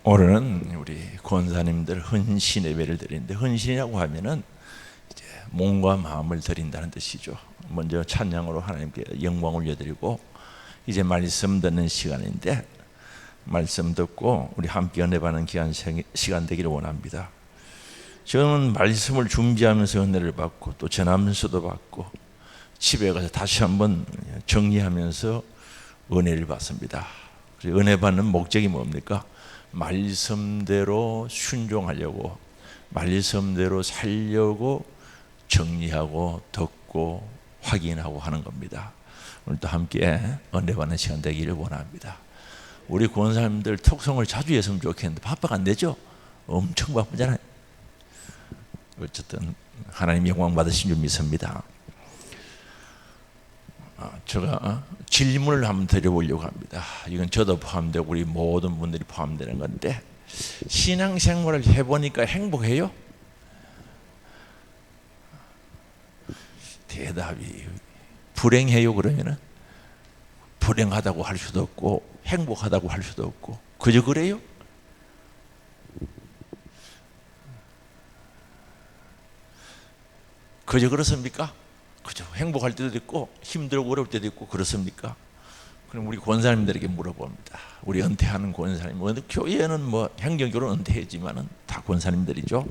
오늘은 우리 권사님들 헌신 예배를 드리는데, 헌신이라고 하면은 이제 몸과 마음을 드린다는 뜻이죠. 먼저 찬양으로 하나님께 영광 올려드리고, 이제 말씀 듣는 시간인데, 말씀 듣고 우리 함께 은혜받는 귀한 시간 되기를 원합니다. 저는 말씀을 준비하면서 은혜를 받고, 또 전하면서도 받고, 집에 가서 다시 한번 정리하면서 은혜를 받습니다. 은혜 받는 목적이 뭡니까? 말씀대로 순종하려고, 말씀대로 살려고 정리하고 듣고 확인하고 하는 겁니다. 오늘도 함께 은혜 받는 시간 되기를 원합니다. 우리 권사님들 특성을 자주 했으면 좋겠는데 바빠가 안 되죠? 엄청 바쁘잖아요. 어쨌든 하나님 영광 받으신 줄 믿습니다. 제가 질문을 한번 드려보려고 합니다. 이건 저도 포함되고 우리 모든 분들이 포함되는 건데, 신앙생활을 해보니까 행복해요? 대답이 불행해요. 그러면은 불행하다고 할 수도 없고 행복하다고 할 수도 없고 그저 그래요? 그저 그렇습니까? 그죠. 행복할 때도 있고 힘들고 어려울 때도 있고 그렇습니까? 그럼 우리 권사님들에게 물어봅니다. 우리 은퇴하는 권사님, 교회는 뭐 행정적으로 은퇴했지만은 다 권사님들이죠.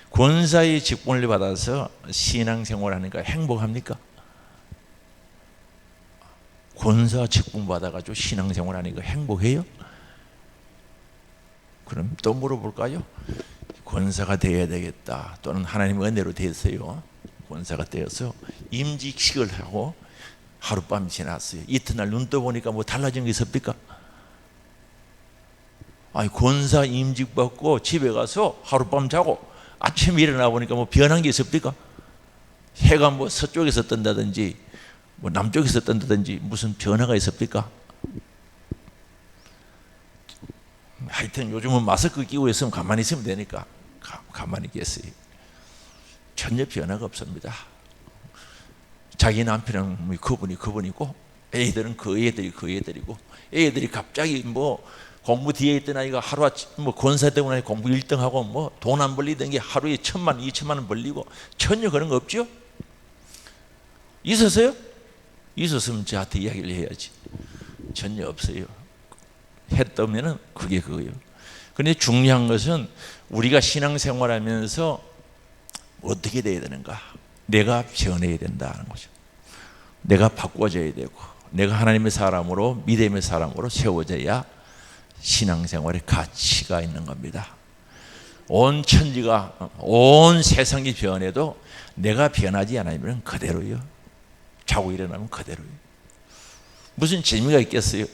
권사의 직분을 받아서 신앙생활하니까 행복합니까? 권사 직분 받아가지고 신앙생활하니까 행복해요? 그럼 또 물어볼까요? 권사가 되어야 되겠다, 또는 하나님의 은혜로 됐어요. 권사가 되어서 임직식을 하고 하룻밤 지났어요. 이튿날 눈 떠보니까 뭐 달라진 게 있습니까? 아니, 권사 임직 받고 집에 가서 하룻밤 자고 아침에 일어나 보니까 뭐 변한 게 있습니까? 해가 뭐 서쪽에서 뜬다든지 뭐 남쪽에서 뜬다든지 무슨 변화가 있습니까? 하여튼 요즘은 마스크 끼고 있으면 가만히 있으면 되니까 가만히 계세요. 전혀 변화가 없습니다. 자기 남편은 그분이고, 애들은 그 애들이고, 애들이 갑자기 뭐 공부 뒤에 있던 아이가 하루아침 뭐 권사 때문에 공부 1등하고 뭐 돈 안 벌리던 게 하루에 1,000만, 2,000만 원 벌리고, 전혀 그런 거 없죠? 있었어요? 있었으면 저한테 이야기를 해야지. 전혀 없어요. 했다면은 그게 그거예요. 그런데 중요한 것은 우리가 신앙생활하면서 어떻게 돼야 되는가? 내가 변해야 된다는 거죠. 내가 바꿔져야 되고, 내가 하나님의 사람으로, 믿음의 사람으로 세워져야 신앙생활에 가치가 있는 겁니다. 온 천지가, 온 세상이 변해도 내가 변하지 않으면 그대로요. 자고 일어나면 그대로요. 무슨 재미가 있겠어요?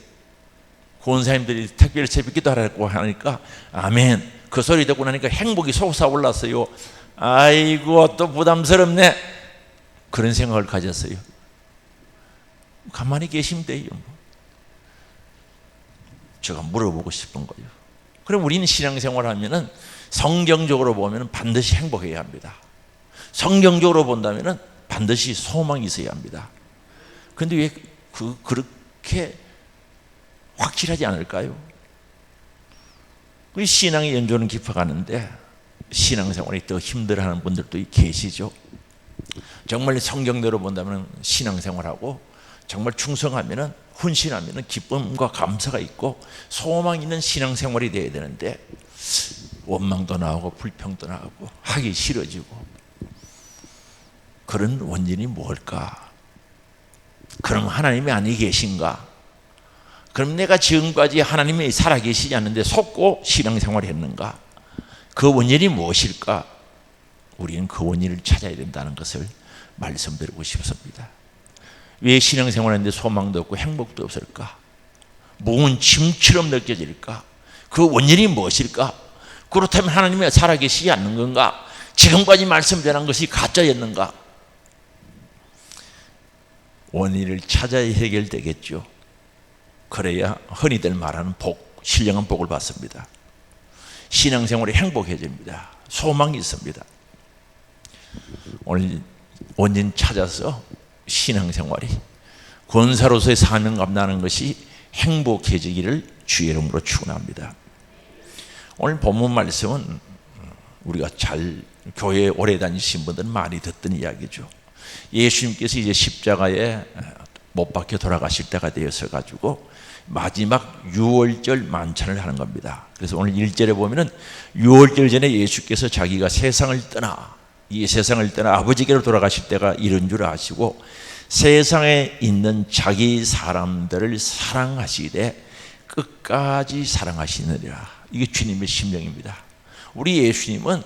권사님들이 특별 새벽 기도하라고 하니까 아멘, 그 소리 듣고 나니까 행복이 솟아올랐어요. 아이고, 또 부담스럽네, 그런 생각을 가졌어요. 가만히 계시면 돼요. 제가 물어보고 싶은 거예요. 그럼 우리는 신앙생활 하면은 성경적으로 보면은 반드시 행복해야 합니다. 성경적으로 본다면은 반드시 소망이 있어야 합니다. 그런데 왜 그렇게 확실하지 않을까요? 우리 신앙의 연조는 깊어가는데 신앙생활이 더 힘들어하는 분들도 계시죠. 정말 성경대로 본다면 신앙생활하고 정말 충성하면은, 헌신하면은 기쁨과 감사가 있고 소망 있는 신앙생활이 되어야 되는데, 원망도 나오고 불평도 나오고 하기 싫어지고, 그런 원인이 뭘까? 그럼 하나님이 아니 계신가? 그럼 내가 지금까지 하나님이 살아계시지 않는데 속고 신앙생활을 했는가? 그 원인이 무엇일까? 우리는 그 원인을 찾아야 된다는 것을 말씀드리고 싶습니다. 왜 신앙생활하는데 소망도 없고 행복도 없을까? 몸은 짐처럼 느껴질까? 그 원인이 무엇일까? 그렇다면 하나님이 살아계시지 않는 건가? 지금까지 말씀 전한 것이 가짜였는가? 원인을 찾아야 해결되겠죠. 그래야 흔히들 말하는 복, 신령한 복을 받습니다. 신앙생활이 행복해집니다. 소망이 있습니다. 오늘 원인 찾아서 신앙생활이 권사로서의 사명 감당하는 것이 행복해지기를 주의 이름으로 축원합니다. 오늘 본문 말씀은 우리가 잘 교회에 오래 다니신 분들은 많이 듣던 이야기죠. 예수님께서 이제 십자가에 못 박혀 돌아가실 때가 되어서 가지고 마지막 유월절 만찬을 하는 겁니다. 그래서 오늘 1절에 보면은 유월절 전에 예수께서 자기가 세상을 떠나 이 세상을 떠나 아버지께로 돌아가실 때가 이런 줄 아시고 세상에 있는 자기 사람들을 사랑하시되 끝까지 사랑하시느니라. 이게 주님의 심령입니다. 우리 예수님은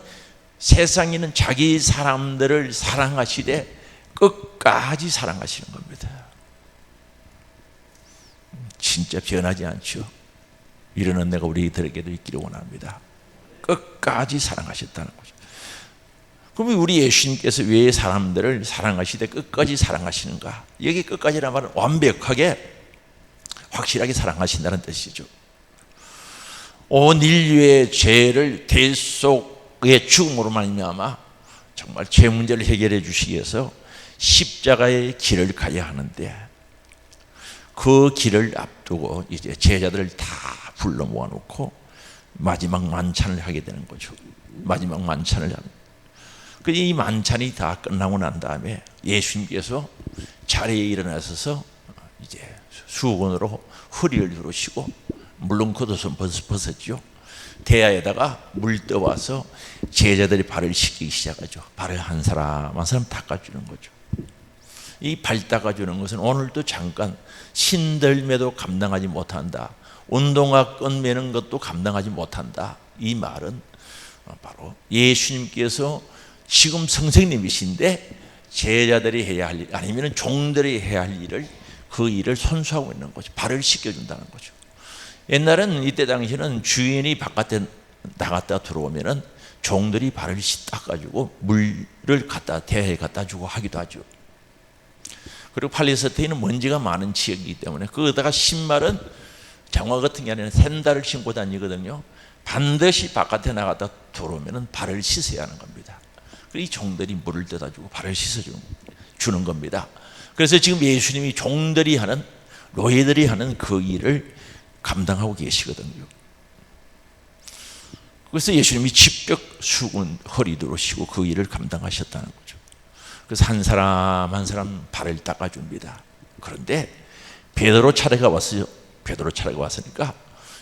세상에 있는 자기 사람들을 사랑하시되 끝까지 사랑하시는 겁니다. 진짜 변하지 않죠. 이런 은혜가 우리들에게도 있기를 원합니다. 끝까지 사랑하셨다는 거죠. 그러면 우리 예수님께서 왜 사람들을 사랑하시되 끝까지 사랑하시는가? 여기 끝까지란 말은 완벽하게 확실하게 사랑하신다는 뜻이죠. 온 인류의 죄를 대속의 죽음으로 말미암아 정말 죄 문제를 해결해 주시기 위해서 십자가의 길을 가야 하는데 그 길을 앞두고 이제 제자들을 다 불러 모아놓고 마지막 만찬을 하게 되는 거죠. 마지막 만찬을 하는. 이 만찬이 다 끝나고 난 다음에 예수님께서 자리에 일어나셔서 이제 수건으로 허리를 두르시고 물론 겉옷은 벗었죠. 대야에다가 물 떠와서 제자들이 발을 씻기 시작하죠. 발을 한 사람 한 사람 닦아주는 거죠. 이 발 닦아주는 것은 오늘도 잠깐 신들매도 감당하지 못한다. 운동화 끈매는 것도 감당하지 못한다. 이 말은 바로 예수님께서 지금 선생님이신데 제자들이 해야 할 일 아니면 종들이 해야 할 일을 그 일을 손수하고 있는 거죠. 발을 씻겨준다는 거죠. 옛날은 이때 당시는 주인이 바깥에 나갔다 들어오면은 종들이 발을 닦아주고 물을 대야에 갖다 주고 하기도 하죠. 그리고 팔레스타인은 먼지가 많은 지역이기 때문에 거기다가 신발은 장화 같은 게 아니라 샌들을 신고 다니거든요. 반드시 바깥에 나갔다 들어오면 발을 씻어야 하는 겁니다. 이 종들이 물을 떠다 주고 발을 씻어주는 겁니다. 그래서 지금 예수님이 종들이 하는 노예들이 하는 그 일을 감당하고 계시거든요. 그래서 예수님이 직접 수군 허리 두르시고 그 일을 감당하셨다는 거죠. 그래서 한 사람 한 사람 발을 닦아줍니다. 그런데 베드로 차례가 왔어요. 베드로 차례가 왔으니까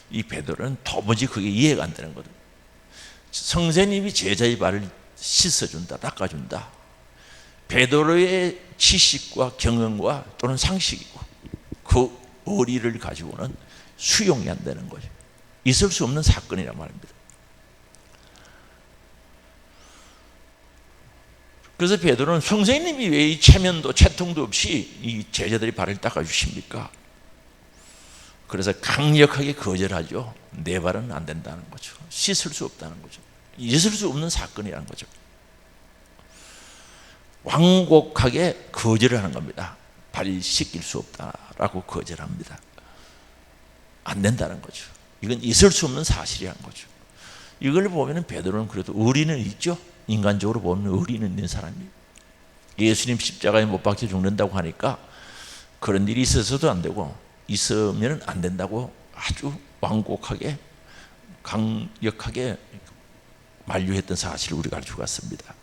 이 베드로는 도무지 그게 이해가 안 되는 거거든요. 성세님이 제자의 발을 씻어준다, 닦아준다. 베드로의 지식과 경험과 또는 상식이고 그 의리를 가지고는 수용이 안 되는 거죠. 있을 수 없는 사건이란 말입니다. 그래서 베드로는 선생님이 왜 이 체면도 채통도 없이 이 제자들이 발을 닦아주십니까? 그래서 강력하게 거절하죠. 내 발은 안 된다는 거죠. 씻을 수 없다는 거죠. 있을 수 없는 사건이라는 거죠. 완곡하게 거절을 하는 겁니다. 발이 씻길 수 없다라고 거절합니다. 안 된다는 거죠. 이건 있을 수 없는 사실이라는 거죠. 이걸 보면 베드로는 그래도 의리는 있죠. 인간적으로 보면 의리는 있는 사람이에요. 예수님 십자가에 못 박혀 죽는다고 하니까 그런 일이 있어서도 안 되고 있으면 안 된다고 아주 완곡하게 강력하게 만류했던 사실을 우리가 알고 갔습니다.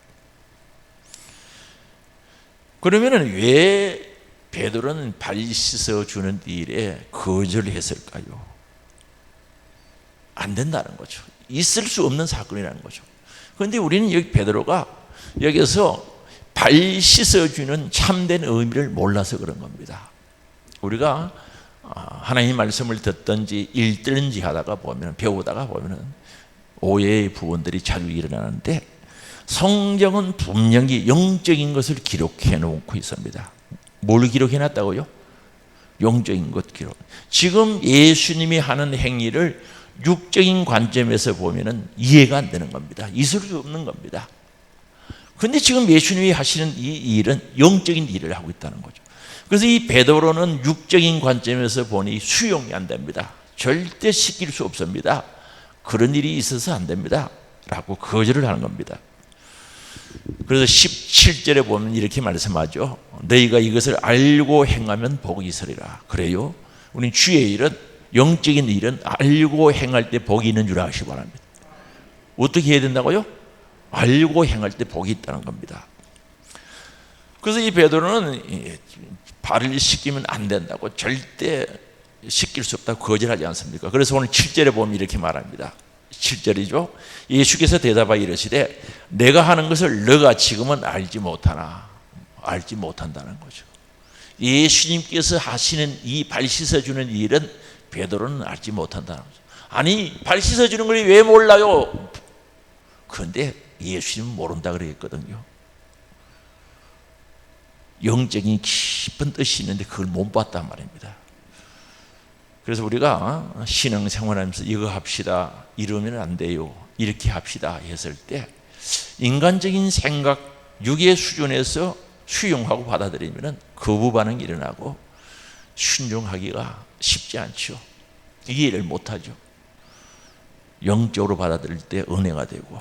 그러면 왜 베드로는 발 씻어주는 일에 거절을 했을까요? 안 된다는 거죠. 있을 수 없는 사건이라는 거죠. 그런데 우리는 여기 베드로가 여기서 발 씻어주는 참된 의미를 몰라서 그런 겁니다. 우리가 하나님의 말씀을 듣든지 읽든지 하다가 보면 배우다가 보면 오해의 부분들이 자주 일어나는데 성경은 분명히 영적인 것을 기록해 놓고 있습니다. 뭘 기록해 놨다고요? 영적인 것 기록. 지금 예수님이 하는 행위를 육적인 관점에서 보면 이해가 안 되는 겁니다. 있을 수 없는 겁니다. 그런데 지금 예수님이 하시는 이 일은 영적인 일을 하고 있다는 거죠. 그래서 이 베드로는 육적인 관점에서 보니 수용이 안 됩니다. 절대 시킬 수 없습니다. 그런 일이 있어서 안 됩니다. 라고 거절을 하는 겁니다. 그래서 17절에 보면 이렇게 말씀하죠. 너희가 이것을 알고 행하면 복이 있으리라. 그래요. 우리 주의 일은 영적인 일은 알고 행할 때 복이 있는 줄 아시기 바랍니다. 어떻게 해야 된다고요? 알고 행할 때 복이 있다는 겁니다. 그래서 이 베드로는 발을 씻기면 안 된다고, 절대 씻길 수 없다고 거절하지 않습니까? 그래서 오늘 7절에 보면 이렇게 말합니다. 7절이죠. 예수께서 대답하여 이르시되 내가 하는 것을 너가 지금은 알지 못하나. 알지 못한다는 거죠. 예수님께서 하시는 이 발 씻어주는 일은 베드로는 알지 못한다는 거죠. 아니, 발 씻어주는 걸 왜 몰라요? 그런데 예수님은 모른다 그랬거든요. 영적인 깊은 뜻이 있는데 그걸 못 봤단 말입니다. 그래서 우리가 신앙생활하면서 이거 합시다, 이러면 안 돼요, 이렇게 합시다 했을 때 인간적인 생각, 육의 수준에서 수용하고 받아들이면 거부 반응이 일어나고 순종하기가 쉽지 않죠. 이해를 못하죠. 영적으로 받아들일 때 은혜가 되고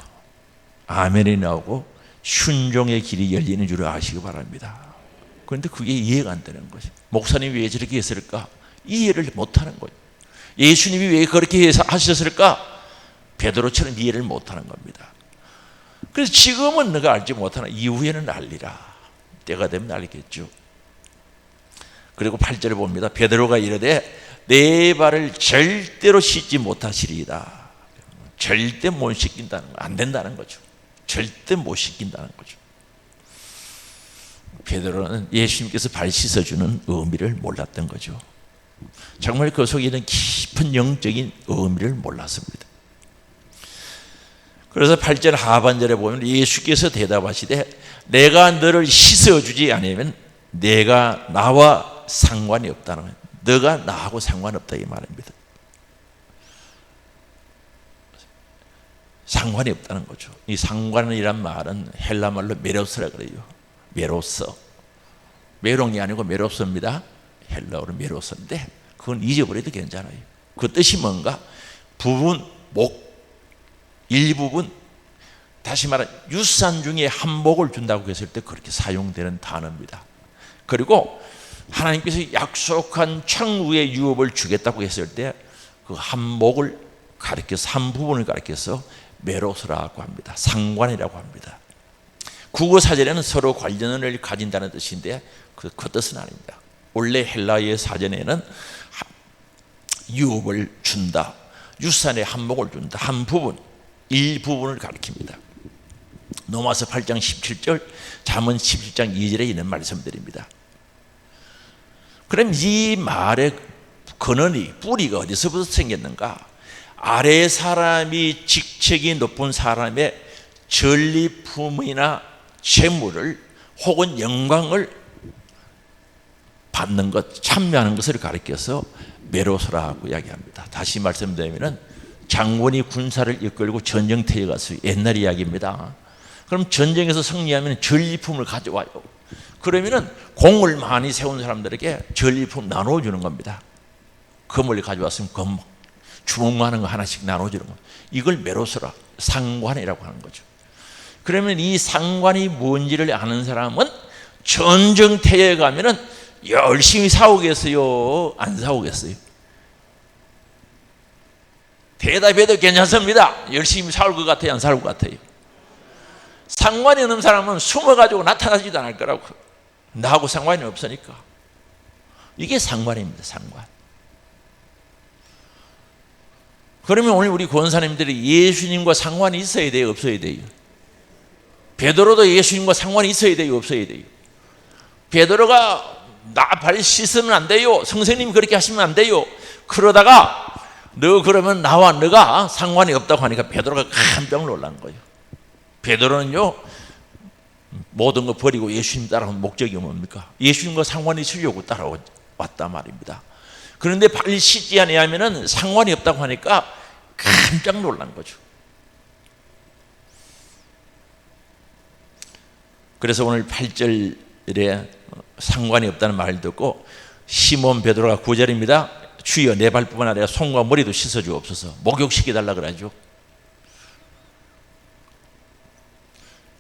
아멘이 나오고 순종의 길이 열리는 줄 아시기 바랍니다. 그런데 그게 이해가 안 되는 거죠. 목사님이 왜 저렇게 했을까? 이해를 못하는 거예요. 예수님이 왜 그렇게 하셨을까? 베드로처럼 이해를 못하는 겁니다. 그래서 지금은 너가 알지 못하나 이후에는 알리라. 때가 되면 알겠죠. 그리고 8절에 봅니다. 베드로가 이르되 내 발을 절대로 씻지 못하시리이다. 절대 못 씻긴다는 거, 안 된다는 거죠. 절대 못 씻긴다는 거죠. 베드로는 예수님께서 발 씻어주는 의미를 몰랐던 거죠. 정말 그 속에 있는 깊은 영적인 의미를 몰랐습니다. 그래서 8절 하반절에 보면 예수께서 대답하시되 내가 너를 씻어주지 않으면 내가 나와 상관이 없다는 거예요. 너가 나하고 상관없다 이 말입니다. 상관이 없다는 거죠. 이 상관이란 말은 헬라 말로 메로스라 그래요. 메로스. 메롱이 아니고 메로스입니다. 헬라어로 메로스인데 그건 잊어버려도 괜찮아요. 그 뜻이 뭔가? 부분, 목, 일부분, 다시 말하면 유산 중에 한 목을 준다고 했을 때 그렇게 사용되는 단어입니다. 그리고 하나님께서 약속한 창후의 유업을 주겠다고 했을 때 그 한 목을 가리켜서, 한 부분을 가리켜서 메로스라고 합니다. 상관이라고 합니다. 국어 사전에는 서로 관련을 가진다는 뜻인데 그 뜻은 아닙니다. 원래 헬라의 사전에는 유업을 준다, 유산의 한 목을 준다, 한 부분, 일부분을 가리킵니다. 로마서 8장 17절, 잠언 17장 2절에 있는 말씀드립니다. 그럼 이 말의 근원이, 뿌리가 어디서부터 생겼는가? 아래 사람이 직책이 높은 사람의 전리품이나 재물을 혹은 영광을 받는 것, 참여하는 것을 가리켜서 메로스라고 이야기합니다. 다시 말씀드리면 장군이 군사를 이끌고 전쟁터에 가서, 옛날 이야기입니다. 그럼 전쟁에서 승리하면 전리품을 가져와요. 그러면은 공을 많이 세운 사람들에게 전리품 나눠주는 겁니다. 금을 가져왔으면 금, 주먹만한 거 하나씩 나눠주는 거. 이걸 메로스라, 상관이라고 하는 거죠. 그러면 이 상관이 뭔지를 아는 사람은 전쟁터에 가면은 열심히 싸우겠어요? 안 싸우겠어요? 대답해도 괜찮습니다. 열심히 싸울 것 같아요? 안 싸울 것 같아요? 상관이 없는 사람은 숨어가지고 나타나지도 않을 거라고. 나하고 상관이 없으니까. 이게 상관입니다. 상관. 그러면 오늘 우리 권사님들이 예수님과 상관이 있어야 돼요? 없어야 돼요? 베드로도 예수님과 상관이 있어야 돼요? 없어야 돼요? 베드로가 나 발 씻으면 안 돼요, 선생님이 그렇게 하시면 안 돼요, 그러다가 너 그러면 나와 너가 상관이 없다고 하니까 베드로가 깜짝 놀란 거예요. 베드로는요 모든 거 버리고 예수님 따라온 목적이 뭡니까? 예수님과 상관이 있으려고 따라왔단 말입니다. 그런데 발 씻지 아니하면은 상관이 없다고 하니까 깜짝 놀란 거죠. 그래서 오늘 8절에 상관이 없다는 말을 듣고 시몬 베드로가 9절입니다. 주여 내 발뿐만 아니라 손과 머리도 씻어주옵소서. 목욕시켜달라 그러죠.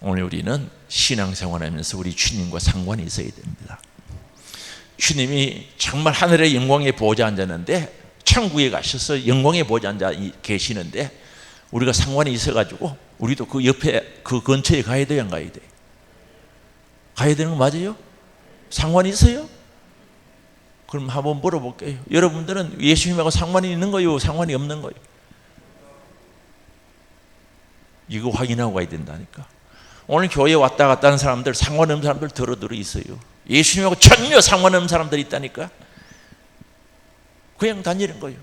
오늘 우리는 신앙생활하면서 우리 주님과 상관이 있어야 됩니다. 주님이 정말 하늘의 영광의 보좌에 앉았는데, 천국에 가셔서 영광의 보좌에 앉아 계시는데 우리가 상관이 있어가지고 우리도 그 옆에 그 근처에 가야 돼요, 안 가야 돼? 가야 되는 거 맞아요? 상관이 있어요? 그럼 한번 물어볼게요. 여러분들은 예수님하고 상관이 있는 거요, 상관이 없는 거요? 이거 확인하고 가야 된다니까. 오늘 교회에 왔다 갔다 하는 사람들, 상관없는 사람들 들어 있어요. 예수님하고 전혀 상관없는 사람들이 있다니까. 그냥 다니는 거예요.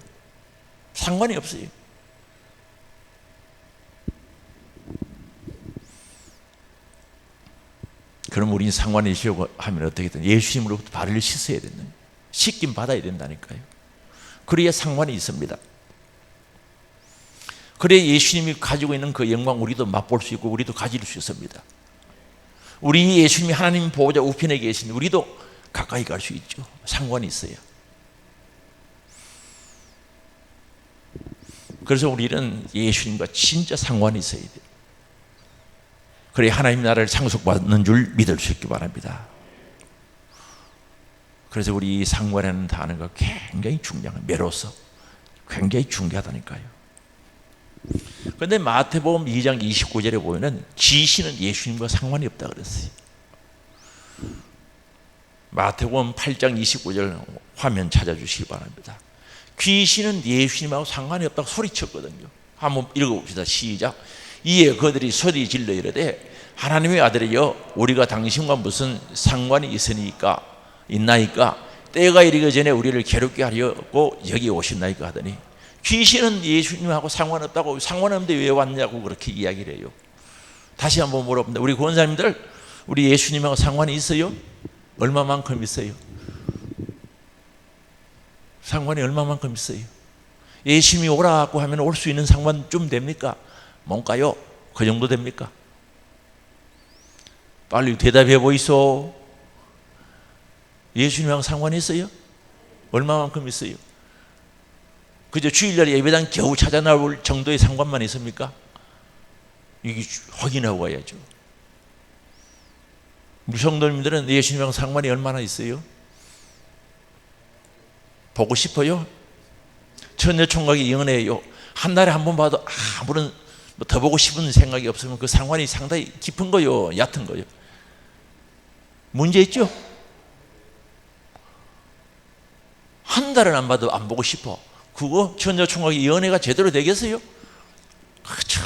상관이 없어요. 그럼 우리는 상관이 있으려고 하면 어떻게 되나? 예수님으로부터 발을 씻어야 된다. 씻김 받아야 된다니까요. 그래야 상관이 있습니다. 그래야 예수님이 가지고 있는 그 영광 우리도 맛볼 수 있고 우리도 가질 수 있습니다. 우리 예수님이 하나님 보호자 우편에 계신 우리도 가까이 갈 수 있죠. 상관이 있어요. 그래서 우리는 예수님과 진짜 상관이 있어야 돼요. 그래야 하나님 나라를 상속받는 줄 믿을 수 있기 바랍니다. 그래서 우리 상관이라는 단어가 굉장히 중요한, 메로서 굉장히 중요하다니까요. 그런데 마태복음 2장 29절에 보면 귀신은 예수님과 상관이 없다 그랬어요. 마태복음 8장 29절 화면 찾아주시기 바랍니다. 귀신은 예수님하고 상관이 없다고 소리쳤거든요. 한번 읽어봅시다. 시작. 이에 그들이 소리 질러 이르되 하나님의 아들이여 우리가 당신과 무슨 상관이 있나이까 때가 이르기 전에 우리를 괴롭게 하려고 여기 오셨나이까 하더니 귀신은 예수님하고 상관없다고, 상관없는데 왜 왔냐고 그렇게 이야기를 해요. 다시 한번 물어봅니다. 우리 권사님들, 우리 예수님하고 상관이 있어요? 얼마만큼 있어요? 상관이 얼마만큼 있어요? 예수님이 오라고 하면 올 수 있는 상관 좀 됩니까? 뭔가요? 그 정도 됩니까? 빨리 대답해 보이소. 예수님하고 상관이 있어요? 얼마만큼 있어요? 그저 주일날 예배당 겨우 찾아 나올 정도의 상관만 있습니까? 이게 확인하고 가야죠. 우리 성도님들은 예수님하고 상관이 얼마나 있어요? 보고 싶어요? 처녀총각이 연애예요. 한 달에 한 번 봐도 아무런 더 보고 싶은 생각이 없으면 그 상관이 상당히 깊은 거요, 얕은 거요. 문제 있죠? 한 달은 안 봐도 안 보고 싶어. 그거 처녀총각이 연애가 제대로 되겠어요? 그렇죠.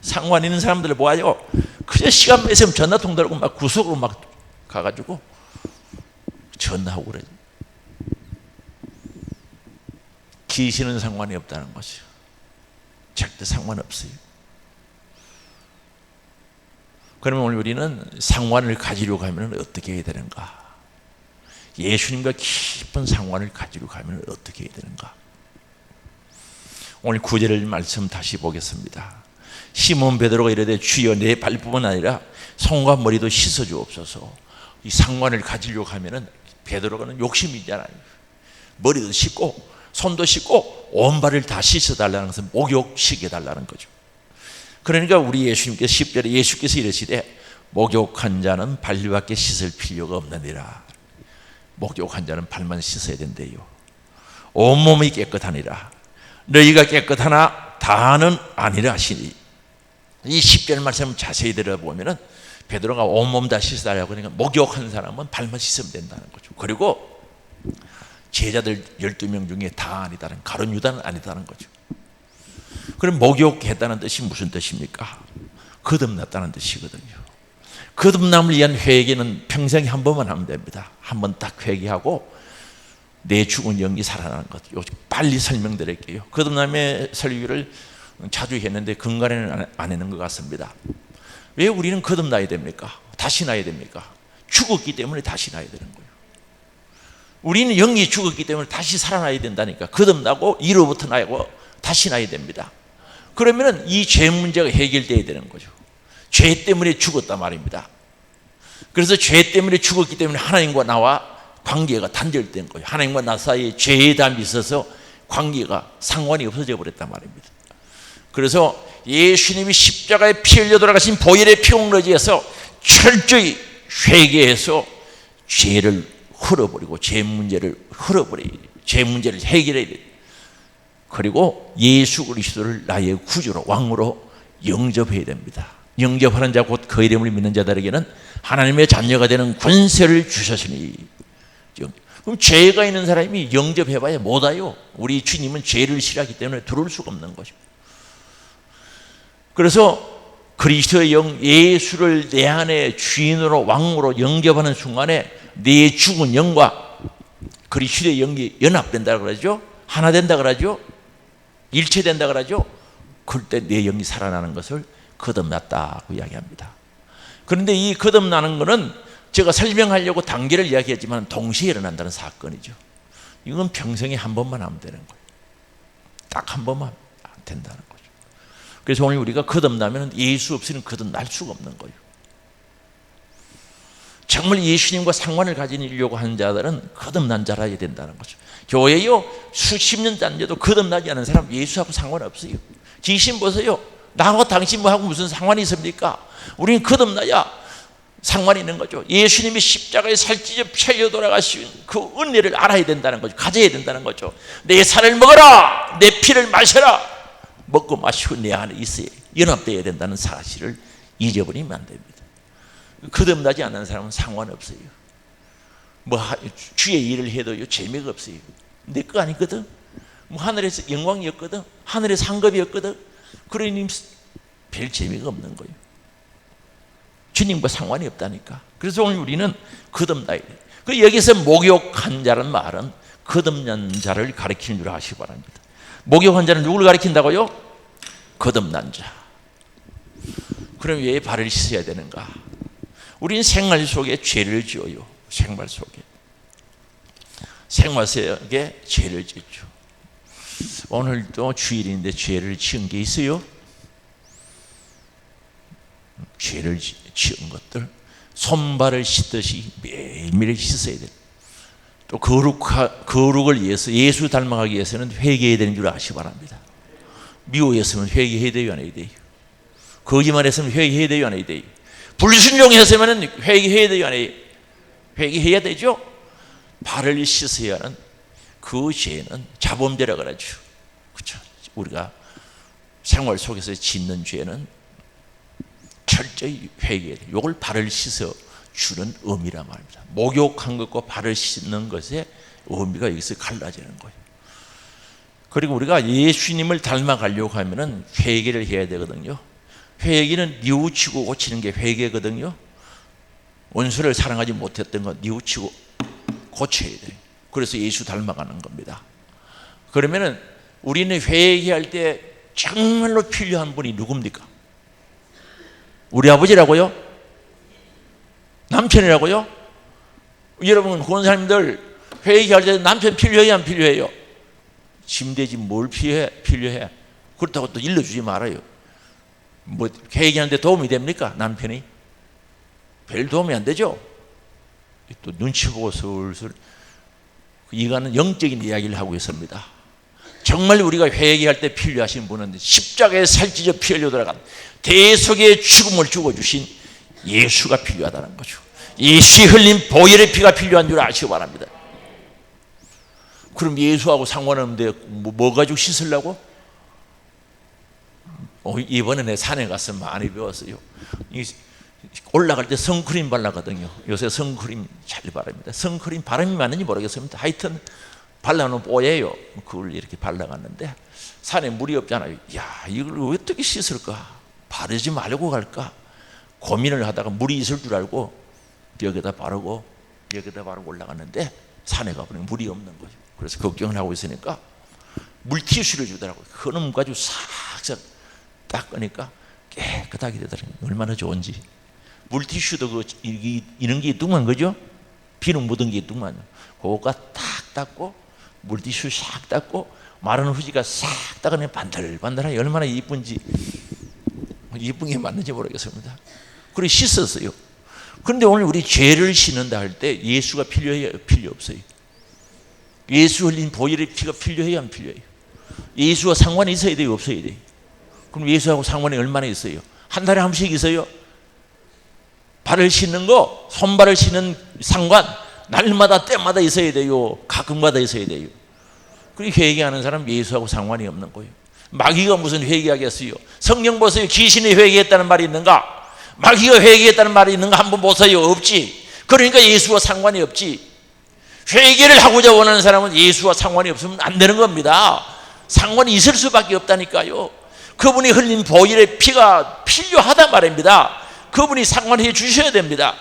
상관 있는 사람들 뭐하죠? 그냥 시간 뺏으면 전화통 들고 막 구석으로 막 가가지고 전화하고 그래요. 귀신은 상관이 없다는 거죠. 절대 상관없어요. 그러면 오늘 우리는 상관을 가지려고 하면 어떻게 해야 되는가? 예수님과 깊은 상관을 가지려고 하면 어떻게 해야 되는가? 오늘 9절 말씀 다시 보겠습니다. 시몬 베드로가 이르되 주여 내 발뿐만 아니라 손과 머리도 씻어 주옵소서. 이 상관을 가지려고 하면은 베드로가는 욕심이 있잖아요. 머리도 씻고 손도 씻고 온 발을 다 씻어달라는 것은 목욕시켜달라는 거죠. 그러니까 우리 예수님께서 10절에 예수께서 이르시되 목욕한 자는 발밖에 씻을 필요가 없느니라. 목욕한 자는 발만 씻어야 된대요. 온몸이 깨끗하니라. 너희가 깨끗하나 다는 아니라 하시니. 이 10절 말씀을 자세히 들어보면 베드로가 온몸 다 씻어달라고 하니까 목욕한 사람은 발만 씻으면 된다는 거죠. 그리고 제자들 12명 중에 다 아니다는, 가룟 유다는 아니다는 거죠. 그럼 목욕했다는 뜻이 무슨 뜻입니까? 거듭났다는 뜻이거든요. 거듭남을 위한 회개는 평생에 한 번만 하면 됩니다. 한 번 딱 회개하고 내 죽은 영이 살아나는 것. 빨리 설명드릴게요. 거듭남의 설교를 자주 했는데 근간에는 안 했는 것 같습니다. 왜 우리는 거듭나야 됩니까? 다시 나야 됩니까? 죽었기 때문에 다시 나야 되는 거예요. 우리는 영이 죽었기 때문에 다시 살아나야 된다니까. 거듭나고 이로부터 나고 다시 나야 됩니다. 그러면 이 죄 문제가 해결돼야 되는 거죠. 죄 때문에 죽었단 말입니다. 그래서 죄 때문에 죽었기 때문에 하나님과 나와 관계가 단절된 거예요. 하나님과 나 사이에 죄의 담이 있어서 관계가, 상관이 없어져 버렸단 말입니다. 그래서 예수님이 십자가에 피 흘려 돌아가신 보혈의 피용러지에서 철저히 회개해서 죄를 흘어버리고 죄 문제를 흘어버려야 돼요. 죄 문제를 해결해야 돼요. 그리고 예수 그리스도를 나의 구주로 왕으로 영접해야 됩니다. 영접하는 자 곧 그 이름을 믿는 자들에게는 하나님의 자녀가 되는 권세를 주셨으니. 그럼 죄가 있는 사람이 영접해봐야 못 와요. 우리 주님은 죄를 싫어하기 때문에 들어올 수가 없는 거죠. 그래서 그리스도의 영 예수를 내 안에 주인으로 왕으로 영접하는 순간에 내 죽은 영과 그리스도의 영이 연합된다 그러죠. 하나 된다 그러죠. 일체된다 그러죠. 그때 내 영이 살아나는 것을 거듭났다고 이야기합니다. 그런데 이 거듭나는 것은 제가 설명하려고 단계를 이야기했지만 동시에 일어난다는 사건이죠. 이건 평생에 한 번만 하면 되는 거예요. 딱 한 번만 된다는 거죠. 그래서 오늘 우리가 거듭나면 예수 없이는 거듭날 수가 없는 거예요. 정말 예수님과 상관을 가지려고 하는 자들은 거듭난 자라야 된다는 거죠. 교회요 수십 년 단계도 거듭나지 않은 사람 예수하고 상관없어요. 귀신 보세요. 나하고 당신 뭐하고 무슨 상관이 있습니까? 우리는 거듭나야 상관이 있는 거죠. 예수님이 십자가에 살찌져 펴려 돌아가신 그 은혜를 알아야 된다는 거죠. 가져야 된다는 거죠. 내 살을 먹어라, 내 피를 마셔라. 먹고 마시고 내 안에 있어야 연합되어야 된다는 사실을 잊어버리면 안 됩니다. 거듭나지 않는 사람은 상관없어요. 뭐 주의 일을 해도요 재미가 없어요. 내 거 아니거든. 뭐 하늘에서 영광이었거든. 하늘의 상급이었거든. 그러니 별 재미가 없는 거예요. 주님과 상관이 없다니까. 그래서 오늘 우리는 거듭나야 돼요. 그 여기서 목욕한 자라는 말은 거듭난 자를 가리키는 줄 아시기 바랍니다. 목욕한 자는 누구를 가리킨다고요? 거듭난 자. 그럼 왜 발을 씻어야 되는가? 우리는 생활 속에 죄를 지어요. 생활 속에 죄를 짓죠. 오늘도 주일인데 죄를 지은 게 있어요? 죄를 지은 것들 손발을 씻듯이 매일매일 씻어야 돼요. 또 거룩을 위해서 예수 닮아가기 위해서는 회개해야 되는 줄 아시기 바랍니다. 미워했으면 회개해야 돼요, 안 해야 돼요? 거짓말했으면 회개해야 돼요, 안 해야 돼요? 불순종했으면 회개해야 돼요, 안 해요? 회개해야 되죠. 발을 씻어야 하는 그 죄는 자범죄라 그러죠. 그렇죠? 우리가 생활 속에서 짓는 죄는 철저히 회개해야 돼요. 이걸 발을 씻어 주는 의미란 말입니다. 목욕한 것과 발을 씻는 것의 의미가 여기서 갈라지는 거예요. 그리고 우리가 예수님을 닮아가려고 하면은 회개를 해야 되거든요. 회개는 뉘우치고 고치는 게 회개거든요. 원수를 사랑하지 못했던 거 뉘우치고 고쳐야 돼요. 그래서 예수 닮아가는 겁니다. 그러면은 우리는 회개할 때 정말로 필요한 분이 누굽니까? 우리 아버지라고요? 남편이라고요? 여러분 권사님들 회개할 때 남편 필요해요, 안 필요해요? 짐되지 뭘 필요해? 그렇다고 또 일러주지 말아요. 뭐 회개하는데 도움이 됩니까? 남편이? 별 도움이 안 되죠? 또 눈치 보고 슬슬 이거는 영적인 이야기를 하고 있습니다. 정말 우리가 회개할 때 필요하신 분은 십자가에 살찌져 피 흘려 들어간 대속의 죽음을 죽어주신 예수가 필요하다는 거죠. 예수의 흘린 보혈의 피가 필요한 줄 아시기 바랍니다. 그럼 예수하고 상관없는데 뭐 가지고 씻으려고? 이번에 내 산에 가서 많이 배웠어요. 올라갈 때 선크림 발라거든요. 요새 선크림 잘 바릅니다. 선크림 바람이 맞는지 모르겠습니다. 하여튼 발라놓으면 뽀예요. 그걸 이렇게 발라갔는데 산에 물이 없잖아요. 야, 이걸 어떻게 씻을까? 바르지 말고 갈까? 고민을 하다가 물이 있을 줄 알고 여기다 바르고 올라갔는데 산에 가보니 물이 없는 거죠. 그래서 걱정을 하고 있으니까 물티슈를 주더라고요. 그놈 가지고 싹싹 닦으니까 깨끗하게 되더라고요. 얼마나 좋은지. 물티슈도 이런 게 뚱한 거죠? 비누 묻은 게 뚱하죠. 그거가 딱 닦고 물티슈 싹 닦고 마른 후지가 싹 닦으면 반들반들하니 얼마나 이쁜지, 이쁜 게 맞는지 모르겠습니다. 그리고 씻었어요. 그런데 오늘 우리 죄를 씻는다 할 때 예수가 필요해요? 필요 없어요? 예수 흘린 보혈의 피가 필요해요? 안 필요해요? 예수와 상관이 있어야 돼요? 없어야 돼요? 그럼 예수하고 상관이 얼마나 있어요? 한 달에 한 번씩 있어요? 발을 씻는 거, 손발을 씻는 상관 날마다 때마다 있어야 돼요? 가끔마다 있어야 돼요? 그리고 회개하는 사람 예수하고 상관이 없는 거예요. 마귀가 무슨 회개하겠어요? 성경 보세요. 귀신이 회개했다는 말이 있는가? 마귀가 회개했다는 말이 있는가? 한번 보세요. 없지. 그러니까 예수와 상관이 없지. 회개를 하고자 원하는 사람은 예수와 상관이 없으면 안 되는 겁니다. 상관이 있을 수밖에 없다니까요. 그분이 흘린 보혈의 피가 필요하단 말입니다. 그분이 상관해 주셔야 됩니다.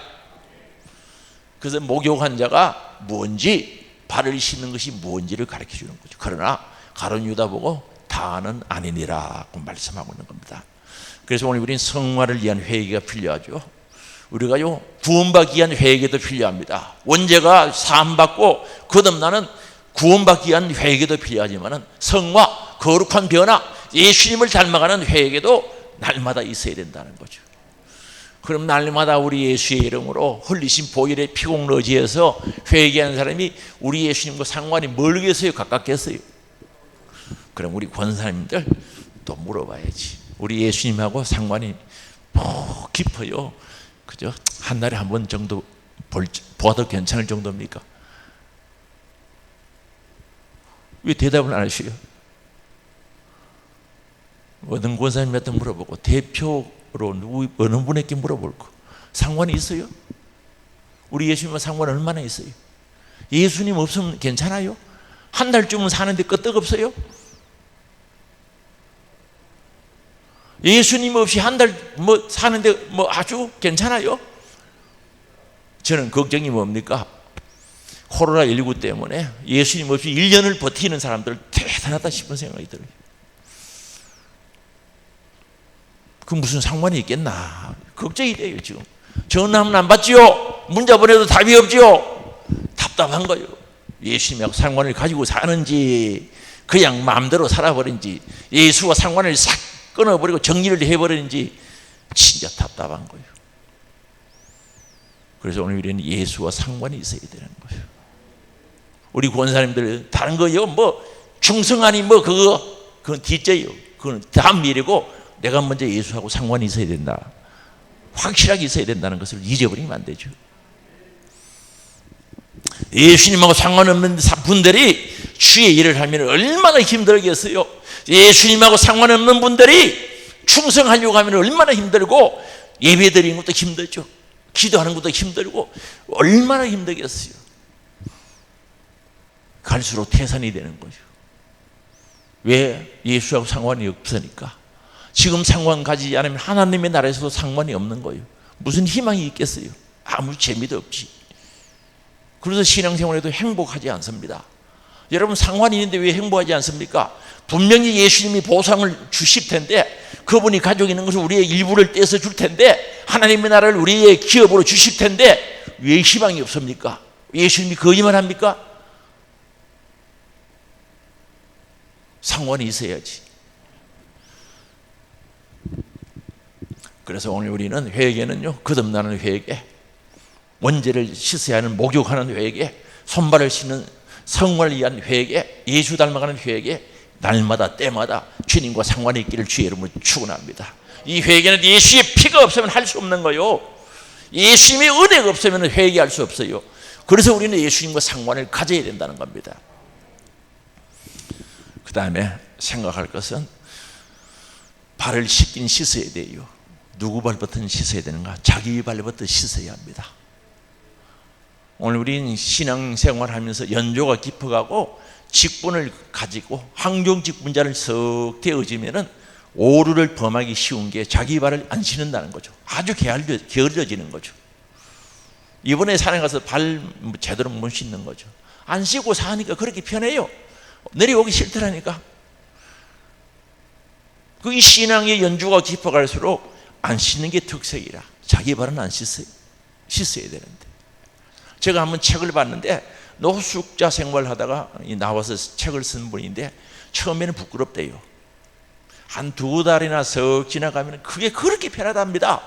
그래서 목욕한 자가 뭔지, 발을 씻는 것이 뭔지를 가르쳐 주는 거죠. 그러나 가룟 유다 보고 다는 아니니라고 말씀하고 있는 겁니다. 그래서 오늘 우리는 성화를 위한 회개가 필요하죠. 우리가요, 구원받기 위한 회개도 필요합니다. 원죄가 사함받고 거듭나는 구원받기 위한 회개도 필요하지만 성화, 거룩한 변화, 예수님을 닮아가는 회개도 날마다 있어야 된다는 거죠. 그럼 날마다 우리 예수의 이름으로 흘리신 보혈의 피공로지에서 회개하는 사람이 우리 예수님과 상관이 멀겠어요? 가깝겠어요? 그럼 우리 권사님들 또 물어봐야지. 우리 예수님하고 상관이 뭐 깊어요? 그죠? 한 달에 한 번 정도 보아도 괜찮을 정도입니까? 왜 대답을 안 하셔요? 어느 권사님한테 물어보고 대표로 어느 분에게 물어볼 거 상관이 있어요? 우리 예수님과 상관 얼마나 있어요? 예수님 없으면 괜찮아요? 한 달쯤은 사는데 끄떡없어요? 예수님 없이 한 달 사는데 아주 괜찮아요? 저는 걱정이 뭡니까? 코로나19 때문에 예수님 없이 1년을 버티는 사람들 대단하다 싶은 생각이 들어요. 그 무슨 상관이 있겠나 걱정이 돼요. 지금 전화하면 안 받지요. 문자 보내도 답이 없지요. 답답한 거예요. 예수님하고 상관을 가지고 사는지 그냥 마음대로 살아버린지 예수와 상관을 싹 끊어버리고 정리를 해버리는지 진짜 답답한 거예요. 그래서 오늘 우리는 예수와 상관이 있어야 되는 거예요. 우리 권사님들 다른 거요 충성하니 그건 뒷째요. 그건 다음 일이고 내가 먼저 예수하고 상관이 있어야 된다. 확실하게 있어야 된다는 것을 잊어버리면 안 되죠. 예수님하고 상관없는 분들이 주의 일을 하면 얼마나 힘들겠어요. 예수님하고 상관없는 분들이 충성하려고 하면 얼마나 힘들고 예배 드리는 것도 힘들죠. 기도하는 것도 힘들고 얼마나 힘들겠어요. 갈수록 태산이 되는 거죠. 왜? 예수하고 상관이 없으니까. 지금 상관 가지지 않으면 하나님의 나라에서도 상관이 없는 거예요. 무슨 희망이 있겠어요? 아무 재미도 없지. 그래서 신앙생활에도 행복하지 않습니다. 여러분 상관이 있는데 왜 행복하지 않습니까? 분명히 예수님이 보상을 주실 텐데 그분이 가지고 있는 것을 우리의 일부를 떼서 줄 텐데 하나님의 나라를 우리의 기업으로 주실 텐데 왜 희망이 없습니까? 예수님이 거짓말 합니까? 상관이 있어야지. 그래서 오늘 우리는 회개는요, 거듭나는 회개, 원죄를 씻어야 하는 목욕하는 회개, 손발을 씻는 성화를 위한 회개, 예수 닮아가는 회개, 날마다 때마다 주님과 상관이 있기를 주의 이름으로 축원합니다. 이 회개는 예수의 피가 없으면 할 수 없는 거요. 예수님의 은혜가 없으면 회개할 수 없어요. 그래서 우리는 예수님과 상관을 가져야 된다는 겁니다. 그 다음에 생각할 것은 발을 씻긴 씻어야 돼요. 누구 발부터 씻어야 되는가? 자기 발부터 씻어야 합니다. 오늘 우리는 신앙생활 하면서 연조가 깊어가고 직분을 가지고 항종직분자를 썩 되어지면은 오류를 범하기 쉬운 게 자기 발을 안 씻는다는 거죠. 아주 게을러지는 거죠. 이번에 산에 가서 발 제대로 못 씻는 거죠. 안 씻고 사니까 그렇게 편해요. 내려오기 싫더라니까. 그 신앙의 연주가 깊어갈수록 안 씻는 게 특색이라. 자기 발은 안 씻어야 되는데. 제가 한번 책을 봤는데 노숙자 생활하다가 나와서 책을 쓴 분인데 처음에는 부끄럽대요. 한 2달이나 석 지나가면 그게 그렇게 편하답니다.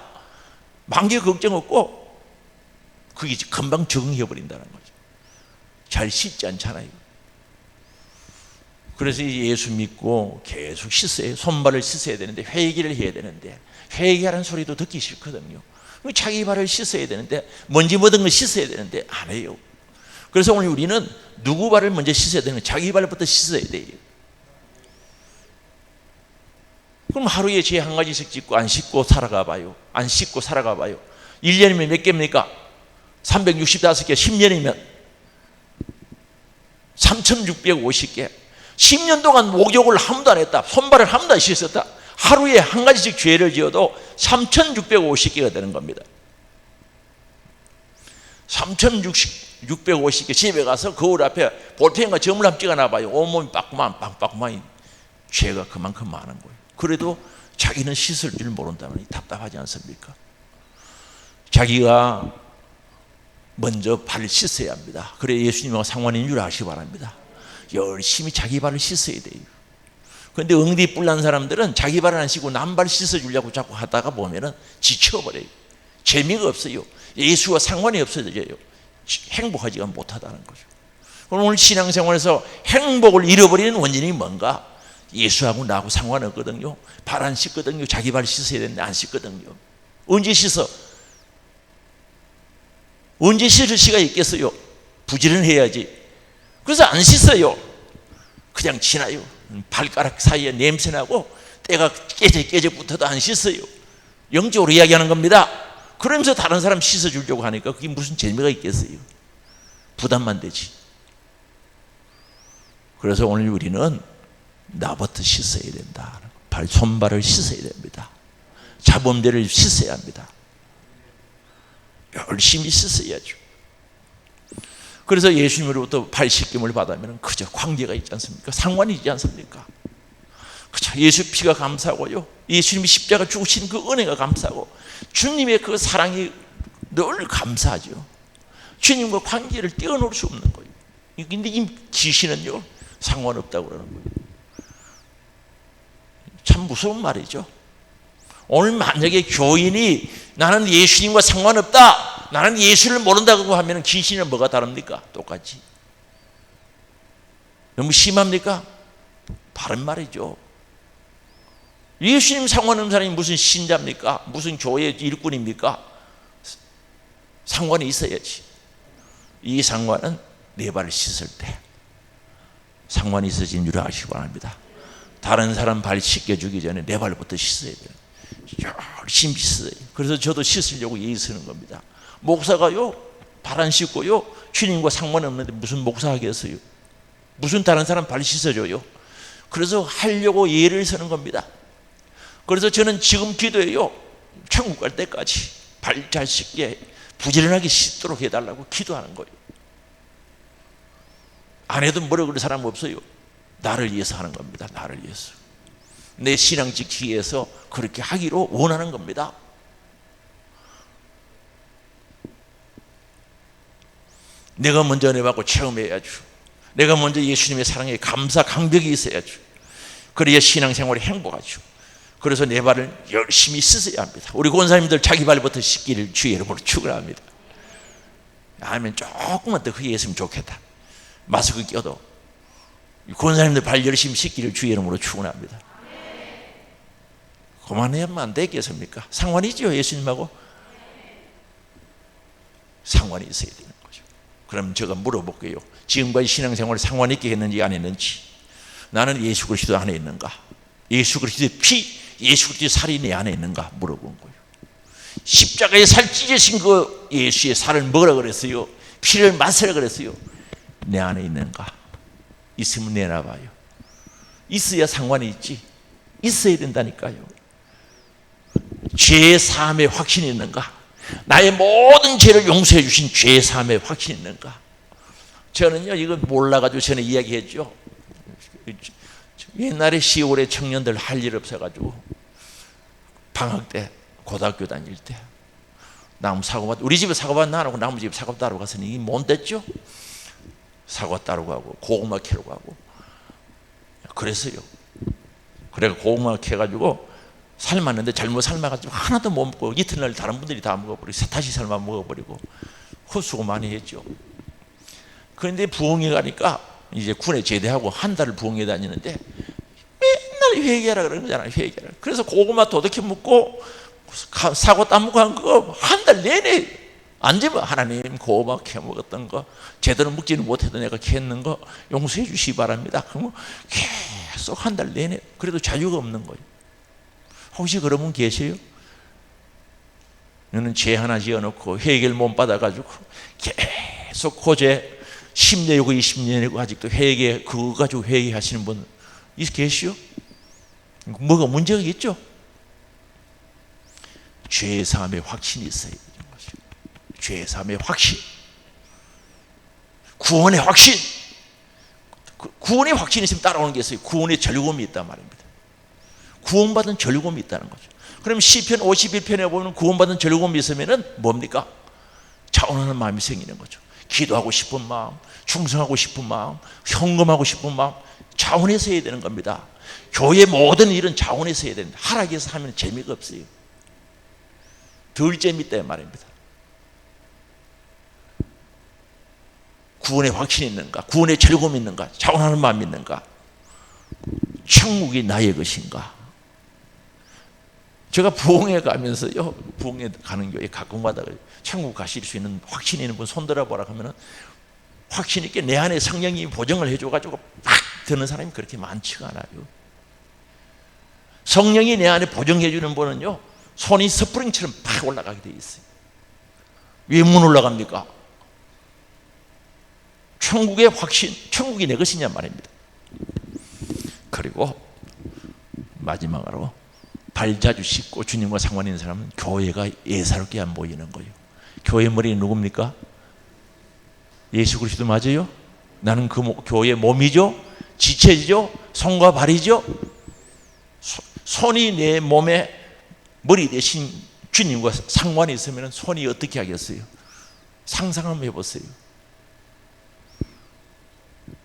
만개 걱정 없고 그게 금방 적응해 버린다는 거죠. 잘 씻지 않잖아요. 그래서 예수 믿고 계속 씻어요. 손발을 씻어야 되는데 회개를 해야 되는데 회개하는 소리도 듣기 싫거든요. 자기 발을 씻어야 되는데 먼지 묻은 거 씻어야 되는데 안 해요. 그래서 오늘 우리는 누구 발을 먼저 씻어야 되는 거예요? 자기 발부터 씻어야 돼요. 그럼 하루에 죄 한 가지씩 짓고 안 씻고 살아가 봐요. 안 씻고 살아가 봐요. 1년이면 몇 개입니까? 365개, 10년이면 3650개. 10년 동안 목욕을 한 번도 안 했다. 손발을 한 번도 안 씻었다. 하루에 한 가지씩 죄를 지어도 3650개가 되는 겁니다. 3650개 집에 가서 거울 앞에 볼펜과 점을 한번 찍어놔봐요. 온몸이 빵빵빵빵 죄가 그만큼 많은 거예요. 그래도 자기는 씻을 줄 모른다면 답답하지 않습니까? 자기가 먼저 발을 씻어야 합니다. 그래 예수님하고 상관인 줄 아시기 바랍니다. 열심히 자기 발을 씻어야 돼요. 그런데 응디 뿔난 사람들은 자기 발을 안 씻고 남 발 씻어주려고 자꾸 하다가 보면은 지쳐버려요. 재미가 없어요. 예수와 상관이 없어져요. 행복하지가 못하다는 거죠. 그럼 오늘 신앙생활에서 행복을 잃어버리는 원인이 뭔가? 예수하고 나하고 상관없거든요. 발 안 씻거든요. 자기 발 씻어야 되는데 안 씻거든요. 언제 씻어? 언제 씻을 시가 있겠어요? 부지런해야지. 그래서 안 씻어요. 그냥 지나요. 발가락 사이에 냄새나고 때가 깨져 붙어도 안 씻어요. 영적으로 이야기하는 겁니다. 그러면서 다른 사람 씻어주려고 하니까 그게 무슨 재미가 있겠어요? 부담만 되지. 그래서 오늘 우리는 나부터 씻어야 된다. 손발을 씻어야 됩니다. 자범대를 씻어야 합니다. 열심히 씻어야죠. 그래서 예수님으로부터 발 씻김을 받으면 그저 관계가 있지 않습니까? 상관이 있지 않습니까? 그저 예수 피가 감사하고요, 예수님이 십자가 죽으신 그 은혜가 감사하고 주님의 그 사랑이 늘 감사하죠. 주님과 관계를 떼어놓을 수 없는 거예요. 근데 이 귀신은요 상관없다고 그러는 거예요. 참 무서운 말이죠. 오늘 만약에 교인이 나는 예수님과 상관없다, 나는 예수를 모른다고 하면 귀신은 뭐가 다릅니까? 똑같이. 너무 심합니까? 바른 말이죠. 예수님 상관없는 사람이 무슨 신자입니까? 무슨 교회 일꾼입니까? 상관이 있어야지. 이 상관은 내 발을 씻을 때 상관이 있어진 줄 아시기 바랍니다. 다른 사람 발 씻겨주기 전에 내 발부터 씻어야 돼요. 열심히 씻어요. 그래서 저도 씻으려고 예의 쓰는 겁니다. 목사가요 발 안 씻고요 주님과 상관없는데 무슨 목사 하겠어요? 무슨 다른 사람 발 씻어줘요? 그래서 하려고 예를 서는 겁니다. 그래서 저는 지금 기도해요. 천국 갈 때까지 발 잘 씻게 부지런하게 씻도록 해달라고 기도하는 거예요. 안 해도 뭐라 그럴 사람 없어요. 나를 위해서 하는 겁니다. 나를 위해서. 내 신앙 지키기 위해서 그렇게 하기로 원하는 겁니다. 내가 먼저 은혜 받고 체험해야죠. 내가 먼저 예수님의 사랑에 감사 강벽이 있어야죠. 그래야 신앙생활이 행복하죠. 그래서 내 발을 열심히 씻어야 합니다. 우리 권사님들 자기 발부터 씻기를 주의 이름으로 축원합니다. 아멘. 조금만 더 크게 했으면 좋겠다. 마스크 껴도 권사님들 발 열심히 씻기를 주의 이름으로 축원합니다. 그만하면 안 되겠습니까? 상관이 있죠. 예수님하고 상관이 있어야 되는 거죠. 그럼 제가 물어볼게요. 지금까지 신앙생활을 상관 있게 했는지 안 했는지. 나는 예수 그리스도 안에 있는가? 예수 그리스도의 피, 예수 그리스도의 살이 내 안에 있는가? 물어본 거예요. 십자가에 살 찢으신 그 예수의 살을 먹으라 그랬어요? 피를 마시라 그랬어요? 내 안에 있는가? 있으면 내놔봐요. 있어야 상관이 있지. 있어야 된다니까요. 죄 사함의 확신이 있는가? 나의 모든 죄를 용서해 주신 죄 사함의 확신이 있는가? 저는요 이거 몰라가지고 전에 이야기했죠. 옛날에 시골에 청년들 할 일 없어가지고 방학 때 고등학교 다닐 때 나무 사과밭, 우리 집에 사과밭 나누고 나무 집에 사과 따러 갔으니 이게 못 됐죠. 사과 따러 가고 고구마 캐러 가고 그랬어요. 그래가 고구마 캐가지고 삶았는데 잘못 삶아가지고 하나도 못 먹고 이튿날 다른 분들이 다 먹어버리고 다시 삶아 먹어버리고 헛수고 많이 했죠. 그런데 부흥회 가니까 이제 군에 제대하고 한 달을 부흥회 다니는데 맨날 회개하라 그러는 거잖아요. 회개하라. 그래서 고구마 도덕해 먹고 사과 따먹고 한 거 한 달 내내 앉으면 하나님 고막 캐먹었던 거 제대로 묵지는 못해도 내가 캐는 거 용서해 주시기 바랍니다. 그러면 계속 한 달 내내 그래도 자유가 없는 거예요. 혹시 그런 분 계세요? 너는 죄 하나 지어놓고 해결 못 받아가지고 계속 고죄 10년이고 20년이고 아직도 회개 그거 가지고 회개하시는 분 계시요? 뭐가 문제가 있죠? 죄 사함의 확신이 있어야 되는 거죠. 죄 사함의 확신, 구원의 확신. 구원의 확신이 있으면 따라오는 게 있어요. 구원의 즐거움이 있단 말입니다. 구원받은 즐거움이 있다는 거죠. 그럼 시편 51편에 보면 구원받은 즐거움이 있으면 뭡니까? 자원하는 마음이 생기는 거죠. 기도하고 싶은 마음, 충성하고 싶은 마음, 헌금하고 싶은 마음, 자원해서 해야 되는 겁니다. 교회 모든 일은 자원해서 해야 됩니다. 하락해서 하면 재미가 없어요. 덜 재밌다 말입니다. 구원의 확신이 있는가? 구원의 즐거움이 있는가? 자원하는 마음이 있는가? 천국이 나의 것인가? 제가 부흥회 가면서요, 부흥회 가는 교회 가끔가다 천국 가실 수 있는 확신 있는 분 손들어 보라 하면은 확신 있게 내 안에 성령이 보증을 해줘가지고 팍 드는 사람이 그렇게 많지가 않아요. 성령이 내 안에 보증해주는 분은요, 손이 스프링처럼 팍 올라가게 돼 있어요. 왜 못 올라갑니까? 천국의 확신, 천국이 내 것이냐 말입니다. 그리고 마지막으로 발 자주 씻고 주님과 상관 있는 사람은 교회가 예사롭게 안 보이는 거예요. 교회 머리는 누굽니까? 예수 그리스도 맞아요? 나는 그 교회의 몸이죠? 지체죠? 손과 발이죠? 손이 내 몸에 머리 대신 주님과 상관이 있으면 손이 어떻게 하겠어요? 상상 한번 해보세요.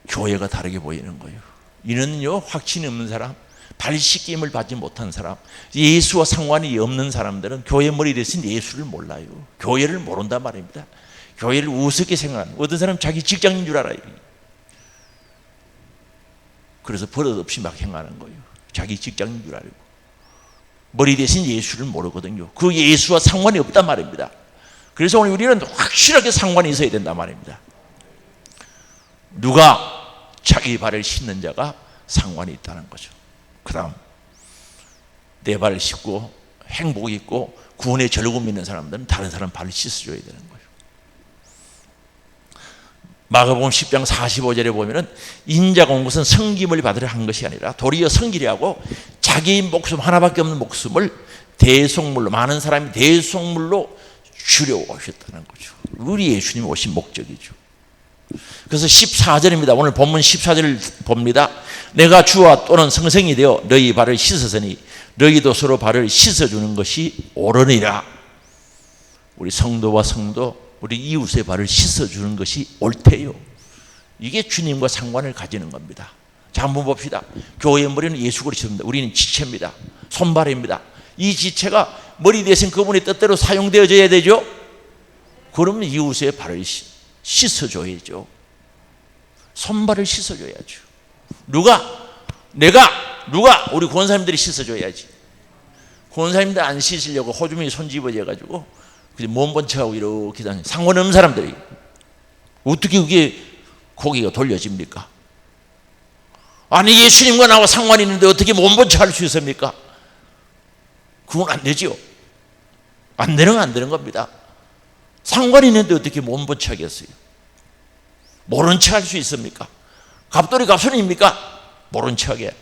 교회가 다르게 보이는 거예요. 이는요, 확신이 없는 사람, 발 씻김을 받지 못한 사람, 예수와 상관이 없는 사람들은 교회 머리 대신 예수를 몰라요. 교회를 모른단 말입니다. 교회를 우습게 생각하는, 어떤 사람은 자기 직장인 줄 알아요. 그래서 버릇없이 막 행하는 거예요. 자기 직장인 줄 알고. 머리 대신 예수를 모르거든요. 그 예수와 상관이 없단 말입니다. 그래서 오늘 우리는 확실하게 상관이 있어야 된단 말입니다. 누가 자기 발을 씻는 자가 상관이 있다는 거죠. 그 다음 내 발을 씻고 행복이 있고 구원의 즐거움이 있는 사람들은 다른 사람 발을 씻어줘야 되는 거예요. 마가복음 10장 45절에 보면은 인자가 온 것은 섬김을 받으려 한 것이 아니라 도리어 섬기려 하고 자기 목숨 하나밖에 없는 목숨을 대속물로, 많은 사람이 대속물로 주려 오셨다는 거죠. 우리 예수님이 오신 목적이죠. 그래서 14절입니다. 오늘 본문 14절을 봅니다. 내가 주와 또는 성성이 되어 너희 발을 씻었으니 너희도 서로 발을 씻어주는 것이 옳으니라. 우리 성도와 성도, 우리 이웃의 발을 씻어주는 것이 옳대요. 이게 주님과 상관을 가지는 겁니다. 자, 한번 봅시다. 교회의 머리는 예수 그리스도입니다. 우리는 지체입니다. 손발입니다. 이 지체가 머리 대신 그분의 뜻대로 사용되어져야 되죠. 그러면 이웃의 발을 씻어줘야죠. 손발을 씻어줘야죠. 누가? 내가? 누가? 우리 권사님들이 씻어줘야지. 권사님들 안 씻으려고 호주머니 손 집어져가지고 몸본 척하고 이렇게 다니는 상관없는 사람들이 어떻게 그게 고개가 돌려집니까? 아니 예수님과 나와 상관이 있는데 어떻게 몸본 척 할 수 있습니까? 그건 안 되죠. 안 되는 겁니다. 상관이 있는데 어떻게 몸본 척 하겠어요? 모른 척 할 수 있습니까? 갑돌이 갑순입니까? 모른 척하게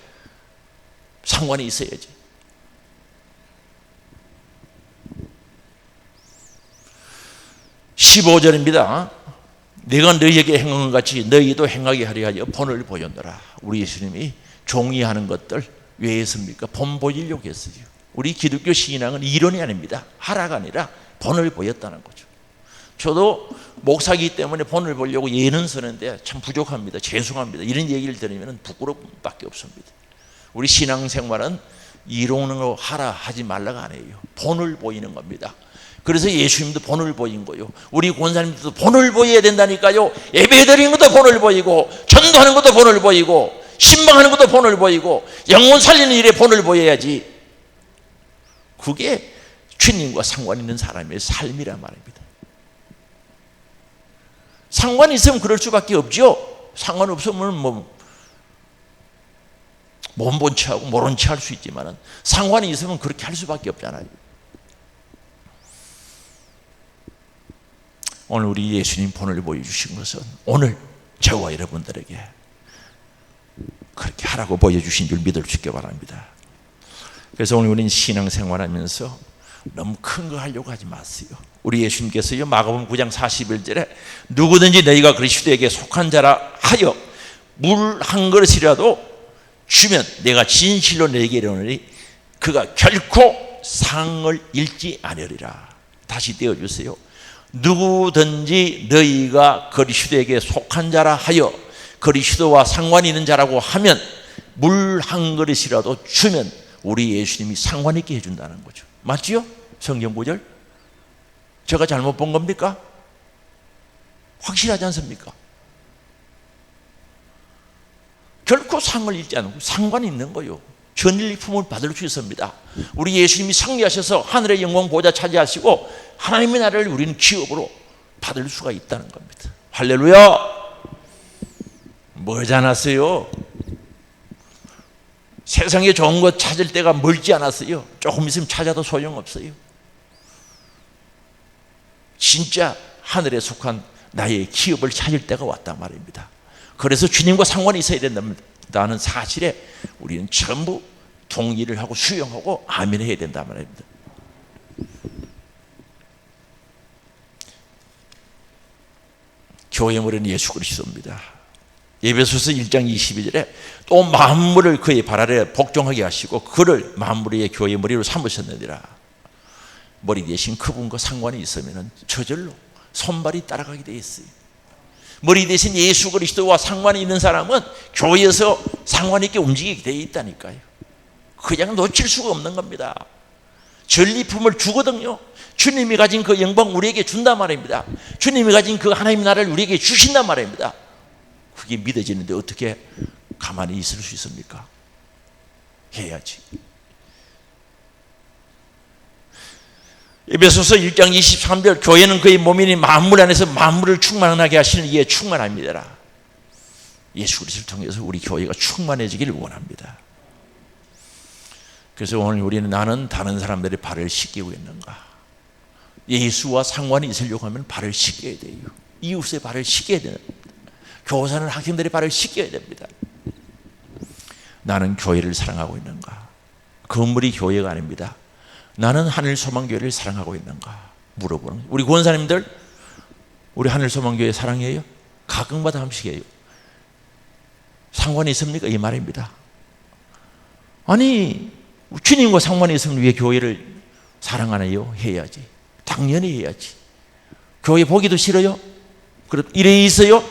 상관이 있어야지. (15절입니다) 내가 너희에게 행한 것 같이 너희도 행하게 하려 하여 본을 보였노라. 우리 예수님이 종이 하는 것들 왜 했습니까? 본 보이려고 했어요. 우리 기독교 신앙은 이론이 아닙니다. 하라가 아니라 본을 보였다는 거죠. 저도 목사이기 때문에 본을 보려고 예는 서는데 참 부족합니다. 죄송합니다. 이런 얘기를 들으면 부끄러움 밖에 없습니다. 우리 신앙생활은 이론으로 하라 하지 말라가 아니에요. 본을 보이는 겁니다. 그래서 예수님도 본을 보인 거예요. 우리 권사님들도 본을 보여야 된다니까요. 예배드리는 것도 본을 보이고 전도하는 것도 본을 보이고 신방하는 것도 본을 보이고 영혼 살리는 일에 본을 보여야지. 그게 주님과 상관 있는 사람의 삶이란 말입니다. 상관이 있으면 그럴 수밖에 없죠. 상관없으면 몸본 체하고 모른 체 할 수 있지만 상관이 있으면 그렇게 할 수밖에 없잖아요. 오늘 우리 예수님 본을 보여주신 것은 오늘 저와 여러분들에게 그렇게 하라고 보여주신 줄 믿을 수 있기 바랍니다. 그래서 오늘 우리는 신앙생활하면서 너무 큰 거 하려고 하지 마세요. 우리 예수님께서요, 마가복음 9장 41절에 누구든지 너희가 그리스도에게 속한 자라 하여 물 한 그릇이라도 주면 내가 진실로 너희에게 이르노니 그가 결코 상을 잃지 아니하리라. 다시 떼어주세요. 누구든지 너희가 그리스도에게 속한 자라 하여 그리스도와 상관이 있는 자라고 하면 물 한 그릇이라도 주면 우리 예수님이 상관 있게 해준다는 거죠. 맞지요? 성경 구절? 제가 잘못 본 겁니까? 확실하지 않습니까? 결코 상을 잃지 않고 상관이 있는 거요. 전리품을 받을 수 있습니다. 우리 예수님이 승리하셔서 하늘의 영광 보좌 차지하시고 하나님의 나라를 우리는 기업으로 받을 수가 있다는 겁니다. 할렐루야! 멀지 않았어요. 세상에 좋은 것 찾을 때가 멀지 않았어요. 조금 있으면 찾아도 소용없어요. 진짜 하늘에 속한 나의 기업을 찾을 때가 왔단 말입니다. 그래서 주님과 상관이 있어야 된다는 사실에 우리는 전부 동의를 하고 수용하고 아멘 해야 된단 말입니다. 교회의 머리는 예수 그리스도입니다. 에베소서 1장 22절에 또 만물을 그의 발 아래 복종하게 하시고 그를 만물의 교회의 머리로 삼으셨느니라. 머리 대신 그분과 상관이 있으면 저절로 손발이 따라가게 돼 있어요. 머리 대신 예수 그리스도와 상관이 있는 사람은 교회에서 상관 있게 움직이게 돼 있다니까요. 그냥 놓칠 수가 없는 겁니다. 전리품을 주거든요. 주님이 가진 그 영광 우리에게 준단 말입니다. 주님이 가진 그 하나님의 나라를 우리에게 주신단 말입니다. 그게 믿어지는데 어떻게 가만히 있을 수 있습니까? 해야지. 에베소서 1장 23절 교회는 그의 몸이니 만물 안에서 만물을 충만하게 하시는 이에 충만합니다. 예수 그리스도를 통해서 우리 교회가 충만해지기를 원합니다. 그래서 오늘 우리는 나는 다른 사람들의 발을 씻기고 있는가? 예수와 상관이 있으려고 하면 발을 씻겨야 돼요. 이웃의 발을 씻겨야 됩니다. 교사는 학생들의 발을 씻겨야 됩니다. 나는 교회를 사랑하고 있는가? 건물이 교회가 아닙니다. 나는 하늘소망교회를 사랑하고 있는가? 물어보는. 우리 권사님들 우리 하늘소망교회 사랑해요? 가끔마다 한 번씩 해요. 상관이 있습니까? 이 말입니다. 아니 주님과 상관이 있으면 왜 교회를 사랑하나요? 해야지. 당연히 해야지. 교회 보기도 싫어요? 그럼 일에 있어요?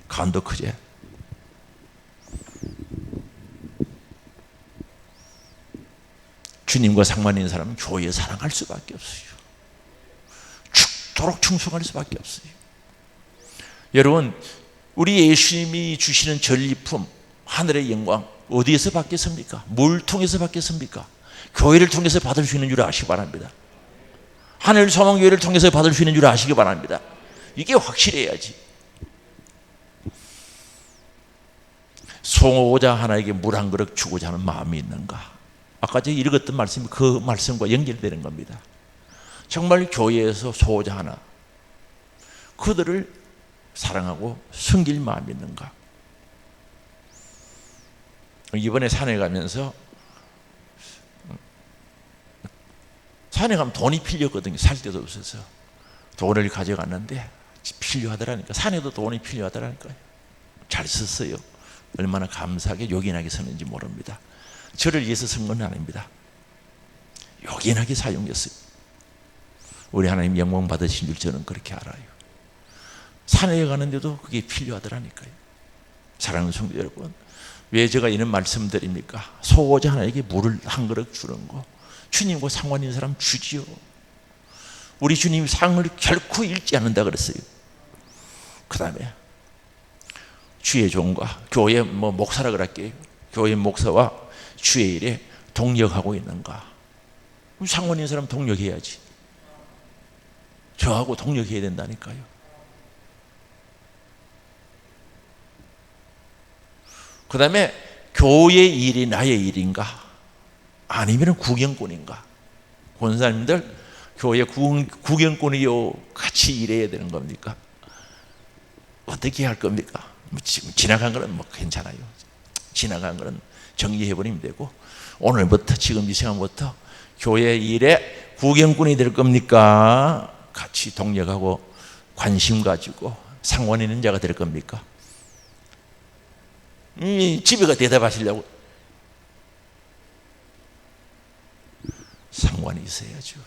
간도 크지. 주님과 상관이 있는 사람은 교회에 사랑할 수밖에 없어요. 죽도록 충성할 수밖에 없어요. 여러분, 우리 예수님이 주시는 전리품, 하늘의 영광 어디에서 받겠습니까? 뭘 통해서 받겠습니까? 교회를 통해서 받을 수 있는 줄 아시기 바랍니다. 하늘소망교회를 통해서 받을 수 있는 줄 아시기 바랍니다. 이게 확실해야지. 송호자 하나에게 물 한 그릇 주고자 하는 마음이 있는가? 아까 제가 읽었던 말씀이 그 말씀과 연결되는 겁니다. 정말 교회에서 소호자 하나 그들을 사랑하고 섬길 마음이 있는가? 이번에 산에 가면서 산에 가면 돈이 필요했거든요. 살 데도 없어서 돈을 가져갔는데 필요하더라니까. 산에도 돈이 필요하더라니까요. 잘 썼어요. 얼마나 감사하게 요긴하게 썼는지 모릅니다. 저를 위해서 쓴 건 아닙니다. 요긴하게 사용했어요. 우리 하나님 영광 받으신 줄 저는 그렇게 알아요. 산에 가는데도 그게 필요하더라니까요. 사랑하는 성도 여러분, 왜 제가 이런 말씀드립니까? 소호자 하나에게 물을 한 그릇 주는 거 주님과 상관 있는 사람 주지요. 우리 주님이 상을 결코 잃지 않는다 그랬어요. 그 다음에 주의 종과 교회 목사라 그럴게요. 교회 목사와 주의 일에 동력하고 있는가? 상관 있는 사람 동력해야지. 저하고 동력해야 된다니까요. 그 다음에 교회 일이 나의 일인가? 아니면 구경꾼인가? 권사님들 교회 구경꾼이요 같이 일해야 되는 겁니까? 어떻게 할 겁니까? 지금 지나간 거는 뭐 괜찮아요. 지나간 거는 정리해버리면 되고, 오늘부터 지금 이 시간부터 교회 일에 구경꾼이 될 겁니까? 같이 동력하고 관심 가지고 상관 있는 자가 될 겁니까? 집에가 대답하시려고 상관이 있어야죠.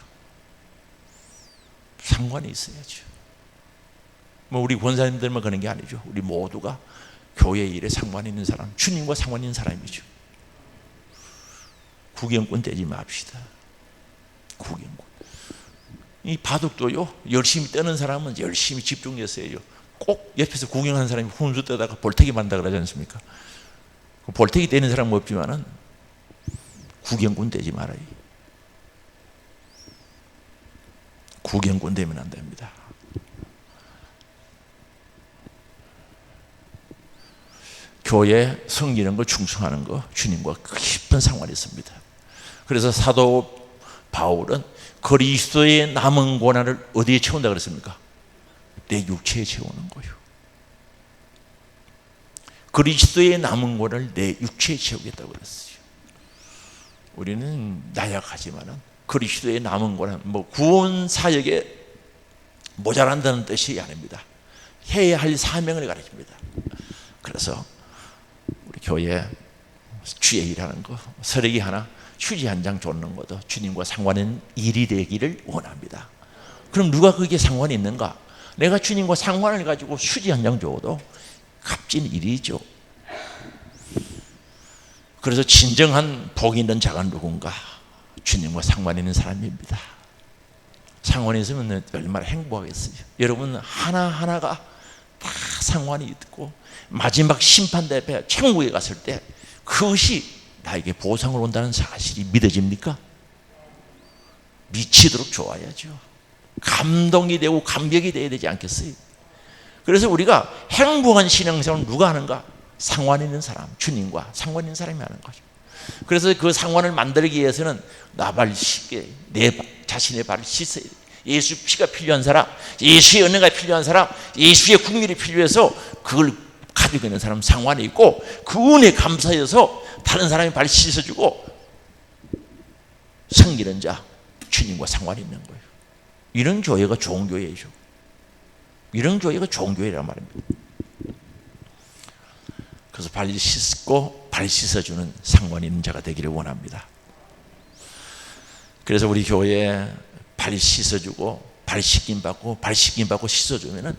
상관이 있어야죠. 뭐 우리 권사님들만 그런 게 아니죠. 우리 모두가 교회 일에 상관 있는 사람, 주님과 상관 있는 사람이죠. 구경꾼 되지 맙시다. 구경꾼. 이 바둑도요, 열심히 뜨는 사람은 열심히 집중해서 해요. 꼭 옆에서 구경하는 사람이 훈수 떠다가 볼태기 만다 그러지 않습니까? 볼태기 떼는 사람은 없지만은 구경꾼 되지 말아요. 구경꾼 되면 안 됩니다. 교회 섬기는 거, 충성하는 거, 주님과 깊은 상관이 있습니다. 그래서 사도 바울은 그리스도의 남은 고난을 어디에 채운다 그랬습니까? 내 육체에 채우는 거예요. 그리스도의 남은 고난을 내 육체에 채우겠다고 그랬어요. 우리는 나약하지만은 그리스도의 남은 고난, 뭐 구원 사역에 모자란다는 뜻이 아닙니다. 해야 할 사명을 가르칩니다. 그래서 우리 교회 주의 일하는 거, 서력이 하나, 휴지 한 장 줬는 것도 주님과 상관있는 일이 되기를 원합니다. 그럼 누가 그게 상관이 있는가? 내가 주님과 상관을 가지고 휴지 한 장 줘도 값진 일이죠. 그래서 진정한 복이 있는 자가 누군가? 주님과 상관 있는 사람입니다. 상관이 있으면 얼마나 행복하겠어요. 여러분 하나하나가 다 상관이 있고 마지막 심판대 앞에 천국에 갔을 때 그것이 나에게 보상을 온다는 사실이 믿어집니까? 미치도록 좋아야죠. 감동이 되고 감격이 돼야 되지 않겠어요? 그래서 우리가 행복한 신앙생활은 누가 하는가? 상관 있는 사람, 주님과 상관 있는 사람이 하는 거죠. 그래서 그 상관을 만들기 위해서는 나발 씻게, 내 자신의 발을 씻어야 돼요. 예수 피가 필요한 사람, 예수의 은혜가 필요한 사람, 예수의 국률이 필요해서 그걸 가지고 있는 사람 상관이 있고, 그 은혜에 감사해서 다른 사람이 발 씻어주고 섬기는 자, 주님과 상관이 있는 거예요. 이런 교회가 좋은 교회죠. 이런 교회가 좋은 교회란 말입니다. 그래서 발 씻고 발 씻어주는 상관 있는 자가 되기를 원합니다. 그래서 우리 교회에 발 씻어주고 발 씻김 받고 발 씻김 받고 씻어주면은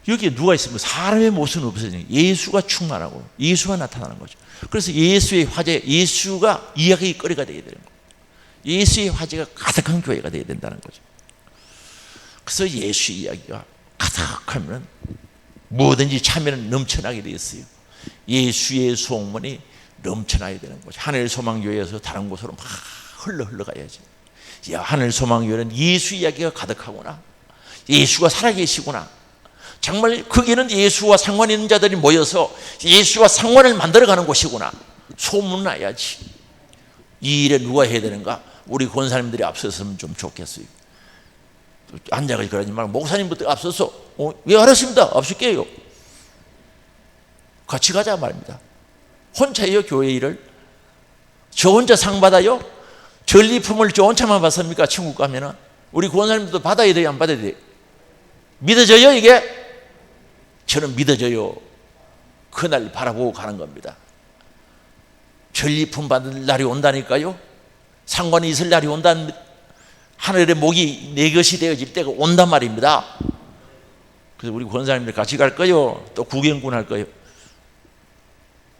여기에 누가 있으면 사람의 모습은 없어지는, 예수가 충만하고 예수가 나타나는 거죠. 그래서 예수의 화제, 예수가 이야기거리가 되어야 되는 거예요. 예수의 화제가 가득한 교회가 되어야 된다는 거죠. 그래서 예수 이야기가 가득하면 뭐든지 참여는 넘쳐나게 되어 있어요. 예수의 소문이 넘쳐나야 되는 거죠. 하늘 소망교회에서 다른 곳으로 막 흘러가야지. 야, 하늘 소망교회는 예수 이야기가 가득하구나. 예수가 살아계시구나. 정말 거기는 예수와 상관 있는 자들이 모여서 예수와 상관을 만들어가는 곳이구나. 소문나야지. 이 일에 누가 해야 되는가? 우리 권사님들이 앞섰으면 좀 좋겠어요. 앉아가지고 그러지 말고 목사님부터 앞서서 왜 알았습니다. 없을게요. 같이 가자 말입니다. 혼자 해요 교회 일을? 저 혼자 상 받아요? 전리품을 저 혼자만 받습니까? 천국 가면은 우리 권사님들도 받아야 돼요, 안 받아야 돼요? 믿어져요 이게? 저는 믿어져요. 그날 바라보고 가는 겁니다. 전리품 받을 날이 온다니까요. 상관이 있을 날이 온다는, 하늘의 목이 내 것이 되어질 때가 온단 말입니다. 그래서 우리 권사님들 같이 갈 거요? 또 구경꾼 할 거요?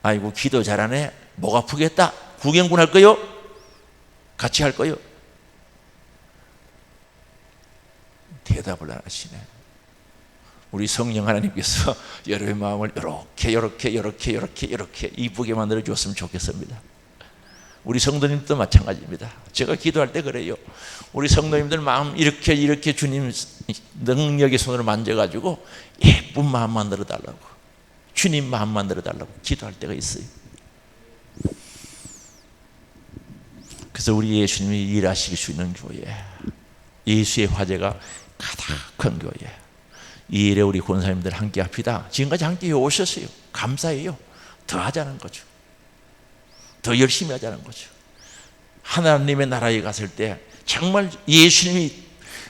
아이고 기도 잘하네. 목 아프겠다. 구경꾼 할 거요? 같이 할 거요? 대답을 안 하시네. 우리 성령 하나님께서 여러분의 마음을 이렇게 이쁘게 만들어 주었으면 좋겠습니다. 우리 성도님도 마찬가지입니다. 제가 기도할 때 그래요. 우리 성도님들 마음 이렇게 주님 능력의 손으로 만져가지고 예쁜 마음 만들어 달라고, 주님 마음 만들어 달라고 기도할 때가 있어요. 그래서 우리 예수님이 일하실 수 있는 교회, 예수의 화제가 가득한 교회, 이 일에 우리 권사님들 함께 합시다. 지금까지 함께 오셨어요. 감사해요. 더 하자는 거죠. 더 열심히 하자는 거죠. 하나님의 나라에 갔을 때 정말 예수님이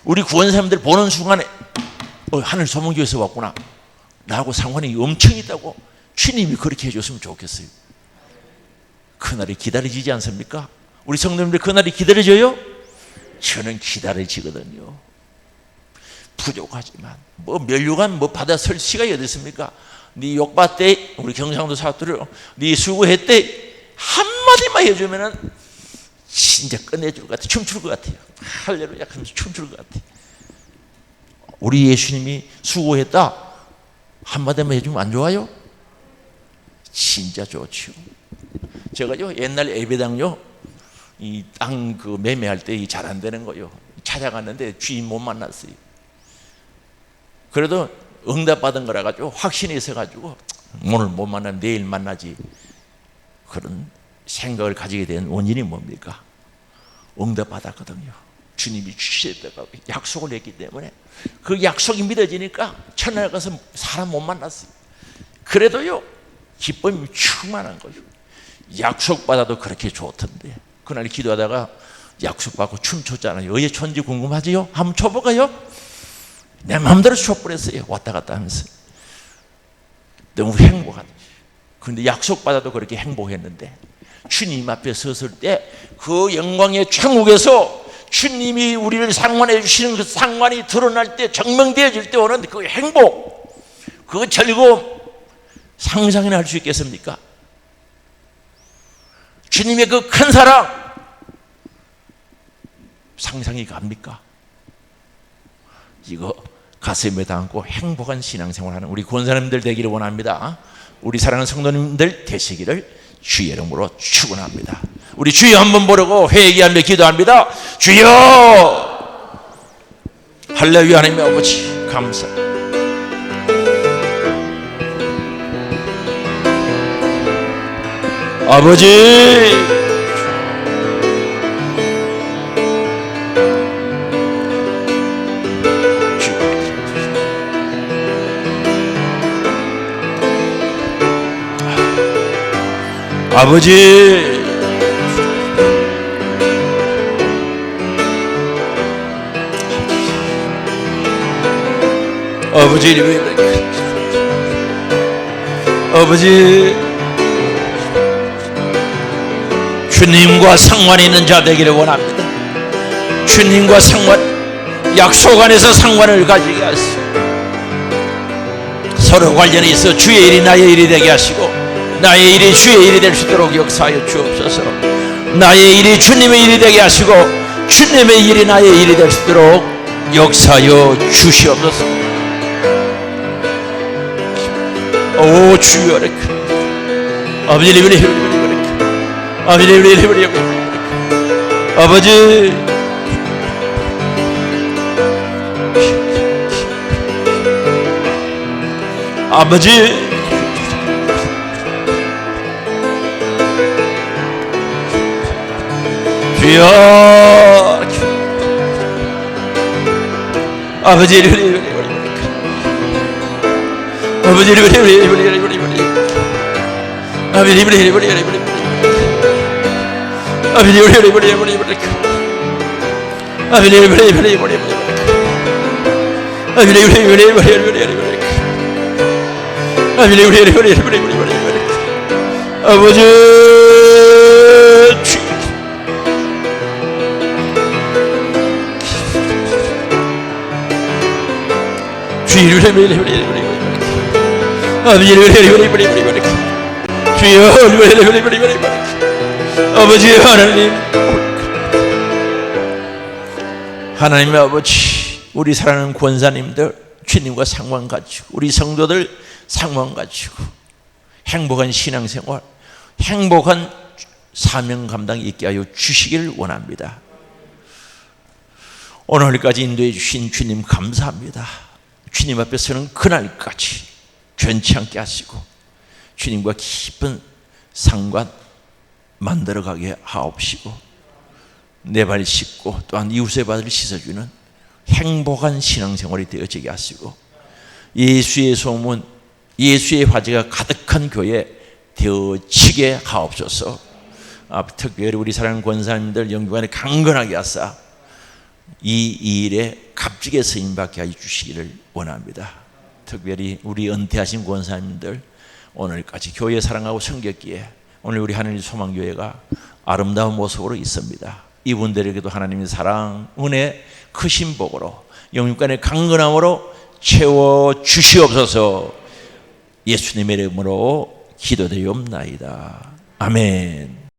우리 구원사님들 보는 순간에 하늘 소문교에서 왔구나 나하고 상관이 엄청 있다고 주님이 그렇게 해줬으면 좋겠어요. 그날이 기다려지지 않습니까? 우리 성도님들 그날이 기다려져요? 저는 기다려지거든요. 부족하지만 면류관 받아 설 시간이 어디 있습니까? 네 욕받대, 우리 경상도 사투리 네 수고했대 한마디만 해주면은 진짜 끝내줄 것 같아. 춤출 것 같아요. 할렐루야 하면서 춤출 것 같아. 우리 예수님이 수고했다 한마디만 해주면 안 좋아요? 진짜 좋죠. 제가요 옛날 예배당요 이 땅 그 매매할 때 잘 안 되는 거요. 찾아갔는데 주인 못 만났어요. 그래도 응답받은 거라 가지고 확신이 있어가지고 오늘 못 만나면 내일 만나지, 그런 생각을 가지게 된 원인이 뭡니까? 응답받았거든요. 주님이 주시겠다고 약속을 했기 때문에 그 약속이 믿어지니까 천안에 가서 사람 못 만났어요. 그래도요 기쁨이 충만한 거예요. 약속받아도 그렇게 좋던데 그날 기도하다가 약속받고 춤췄잖아요. 어제 췄는지 궁금하지요? 한번 춰볼까요? 내 마음대로 춰버렸어요. 왔다 갔다 하면서 너무 행복하죠. 그런데 약속받아도 그렇게 행복했는데 주님 앞에 섰을 때 그 영광의 천국에서 주님이 우리를 상관해 주시는 그 상관이 드러날 때, 증명되어질 때 오는 그 행복, 그 즐거움 상상이나 할 수 있겠습니까? 주님의 그 큰 사랑 상상이 갑니까? 이거 가슴에 담고 행복한 신앙생활하는 우리 권사님들 되기를 원합니다. 우리 사랑하는 성도님들 되시기를 주의 이름으로 축원합니다. 우리 주여 한번 부르고 회개하며 기도합니다. 주여! 할렐루야. 하나님의 아버지 감사. 아버지 아버지 아버지 아버지 주님과 상관이 있는 자 되기를 원합니다. 주님과 상관, 약속 안에서 상관을 가지게 하시고 서로 관련이 있어 주의 일이 나의 일이 되게 하시고 나의 일이 주의 일이 될 수 있도록 역사하여 주옵소서. 나의 일이 주님의 일이 되게 하시고 주님의 일이 나의 일이 될 수 있도록 역사하여 주시옵소서. 오 주여 아버지 아버지 아버지 주여 아버지 아버지 하나님의 아버지, 우리 사랑하는 권사님들 주님과 상관 가지고 우리 성도들 상관 가지고 행복한 신앙생활, 행복한 사명 감당 있게 하여 주시기를 원합니다. 오늘까지 인도해 주신 주님 감사합니다. 주님 앞에 서는 그날까지 괜찮게 하시고 주님과 깊은 상관 만들어가게 하옵시고 내 발 씻고 또한 이웃의 발을 씻어주는 행복한 신앙생활이 되어지게 하시고 예수의 소문, 예수의 화제가 가득한 교회 되어지게 하옵소서. 특별히 우리 사랑하는 권사님들 영육간에 강건하게 하사 이 일에 값지게 쓰임받게 해주시기를 원합니다. 특별히 우리 은퇴하신 권사님들 오늘까지 교회 사랑하고 섬겼기에 오늘 우리 하나님 소망교회가 아름다운 모습으로 있습니다. 이분들에게도 하나님의 사랑, 은혜, 크신 복으로 영육간의 강건함으로 채워주시옵소서. 예수님의 이름으로 기도드리옵나이다. 아멘.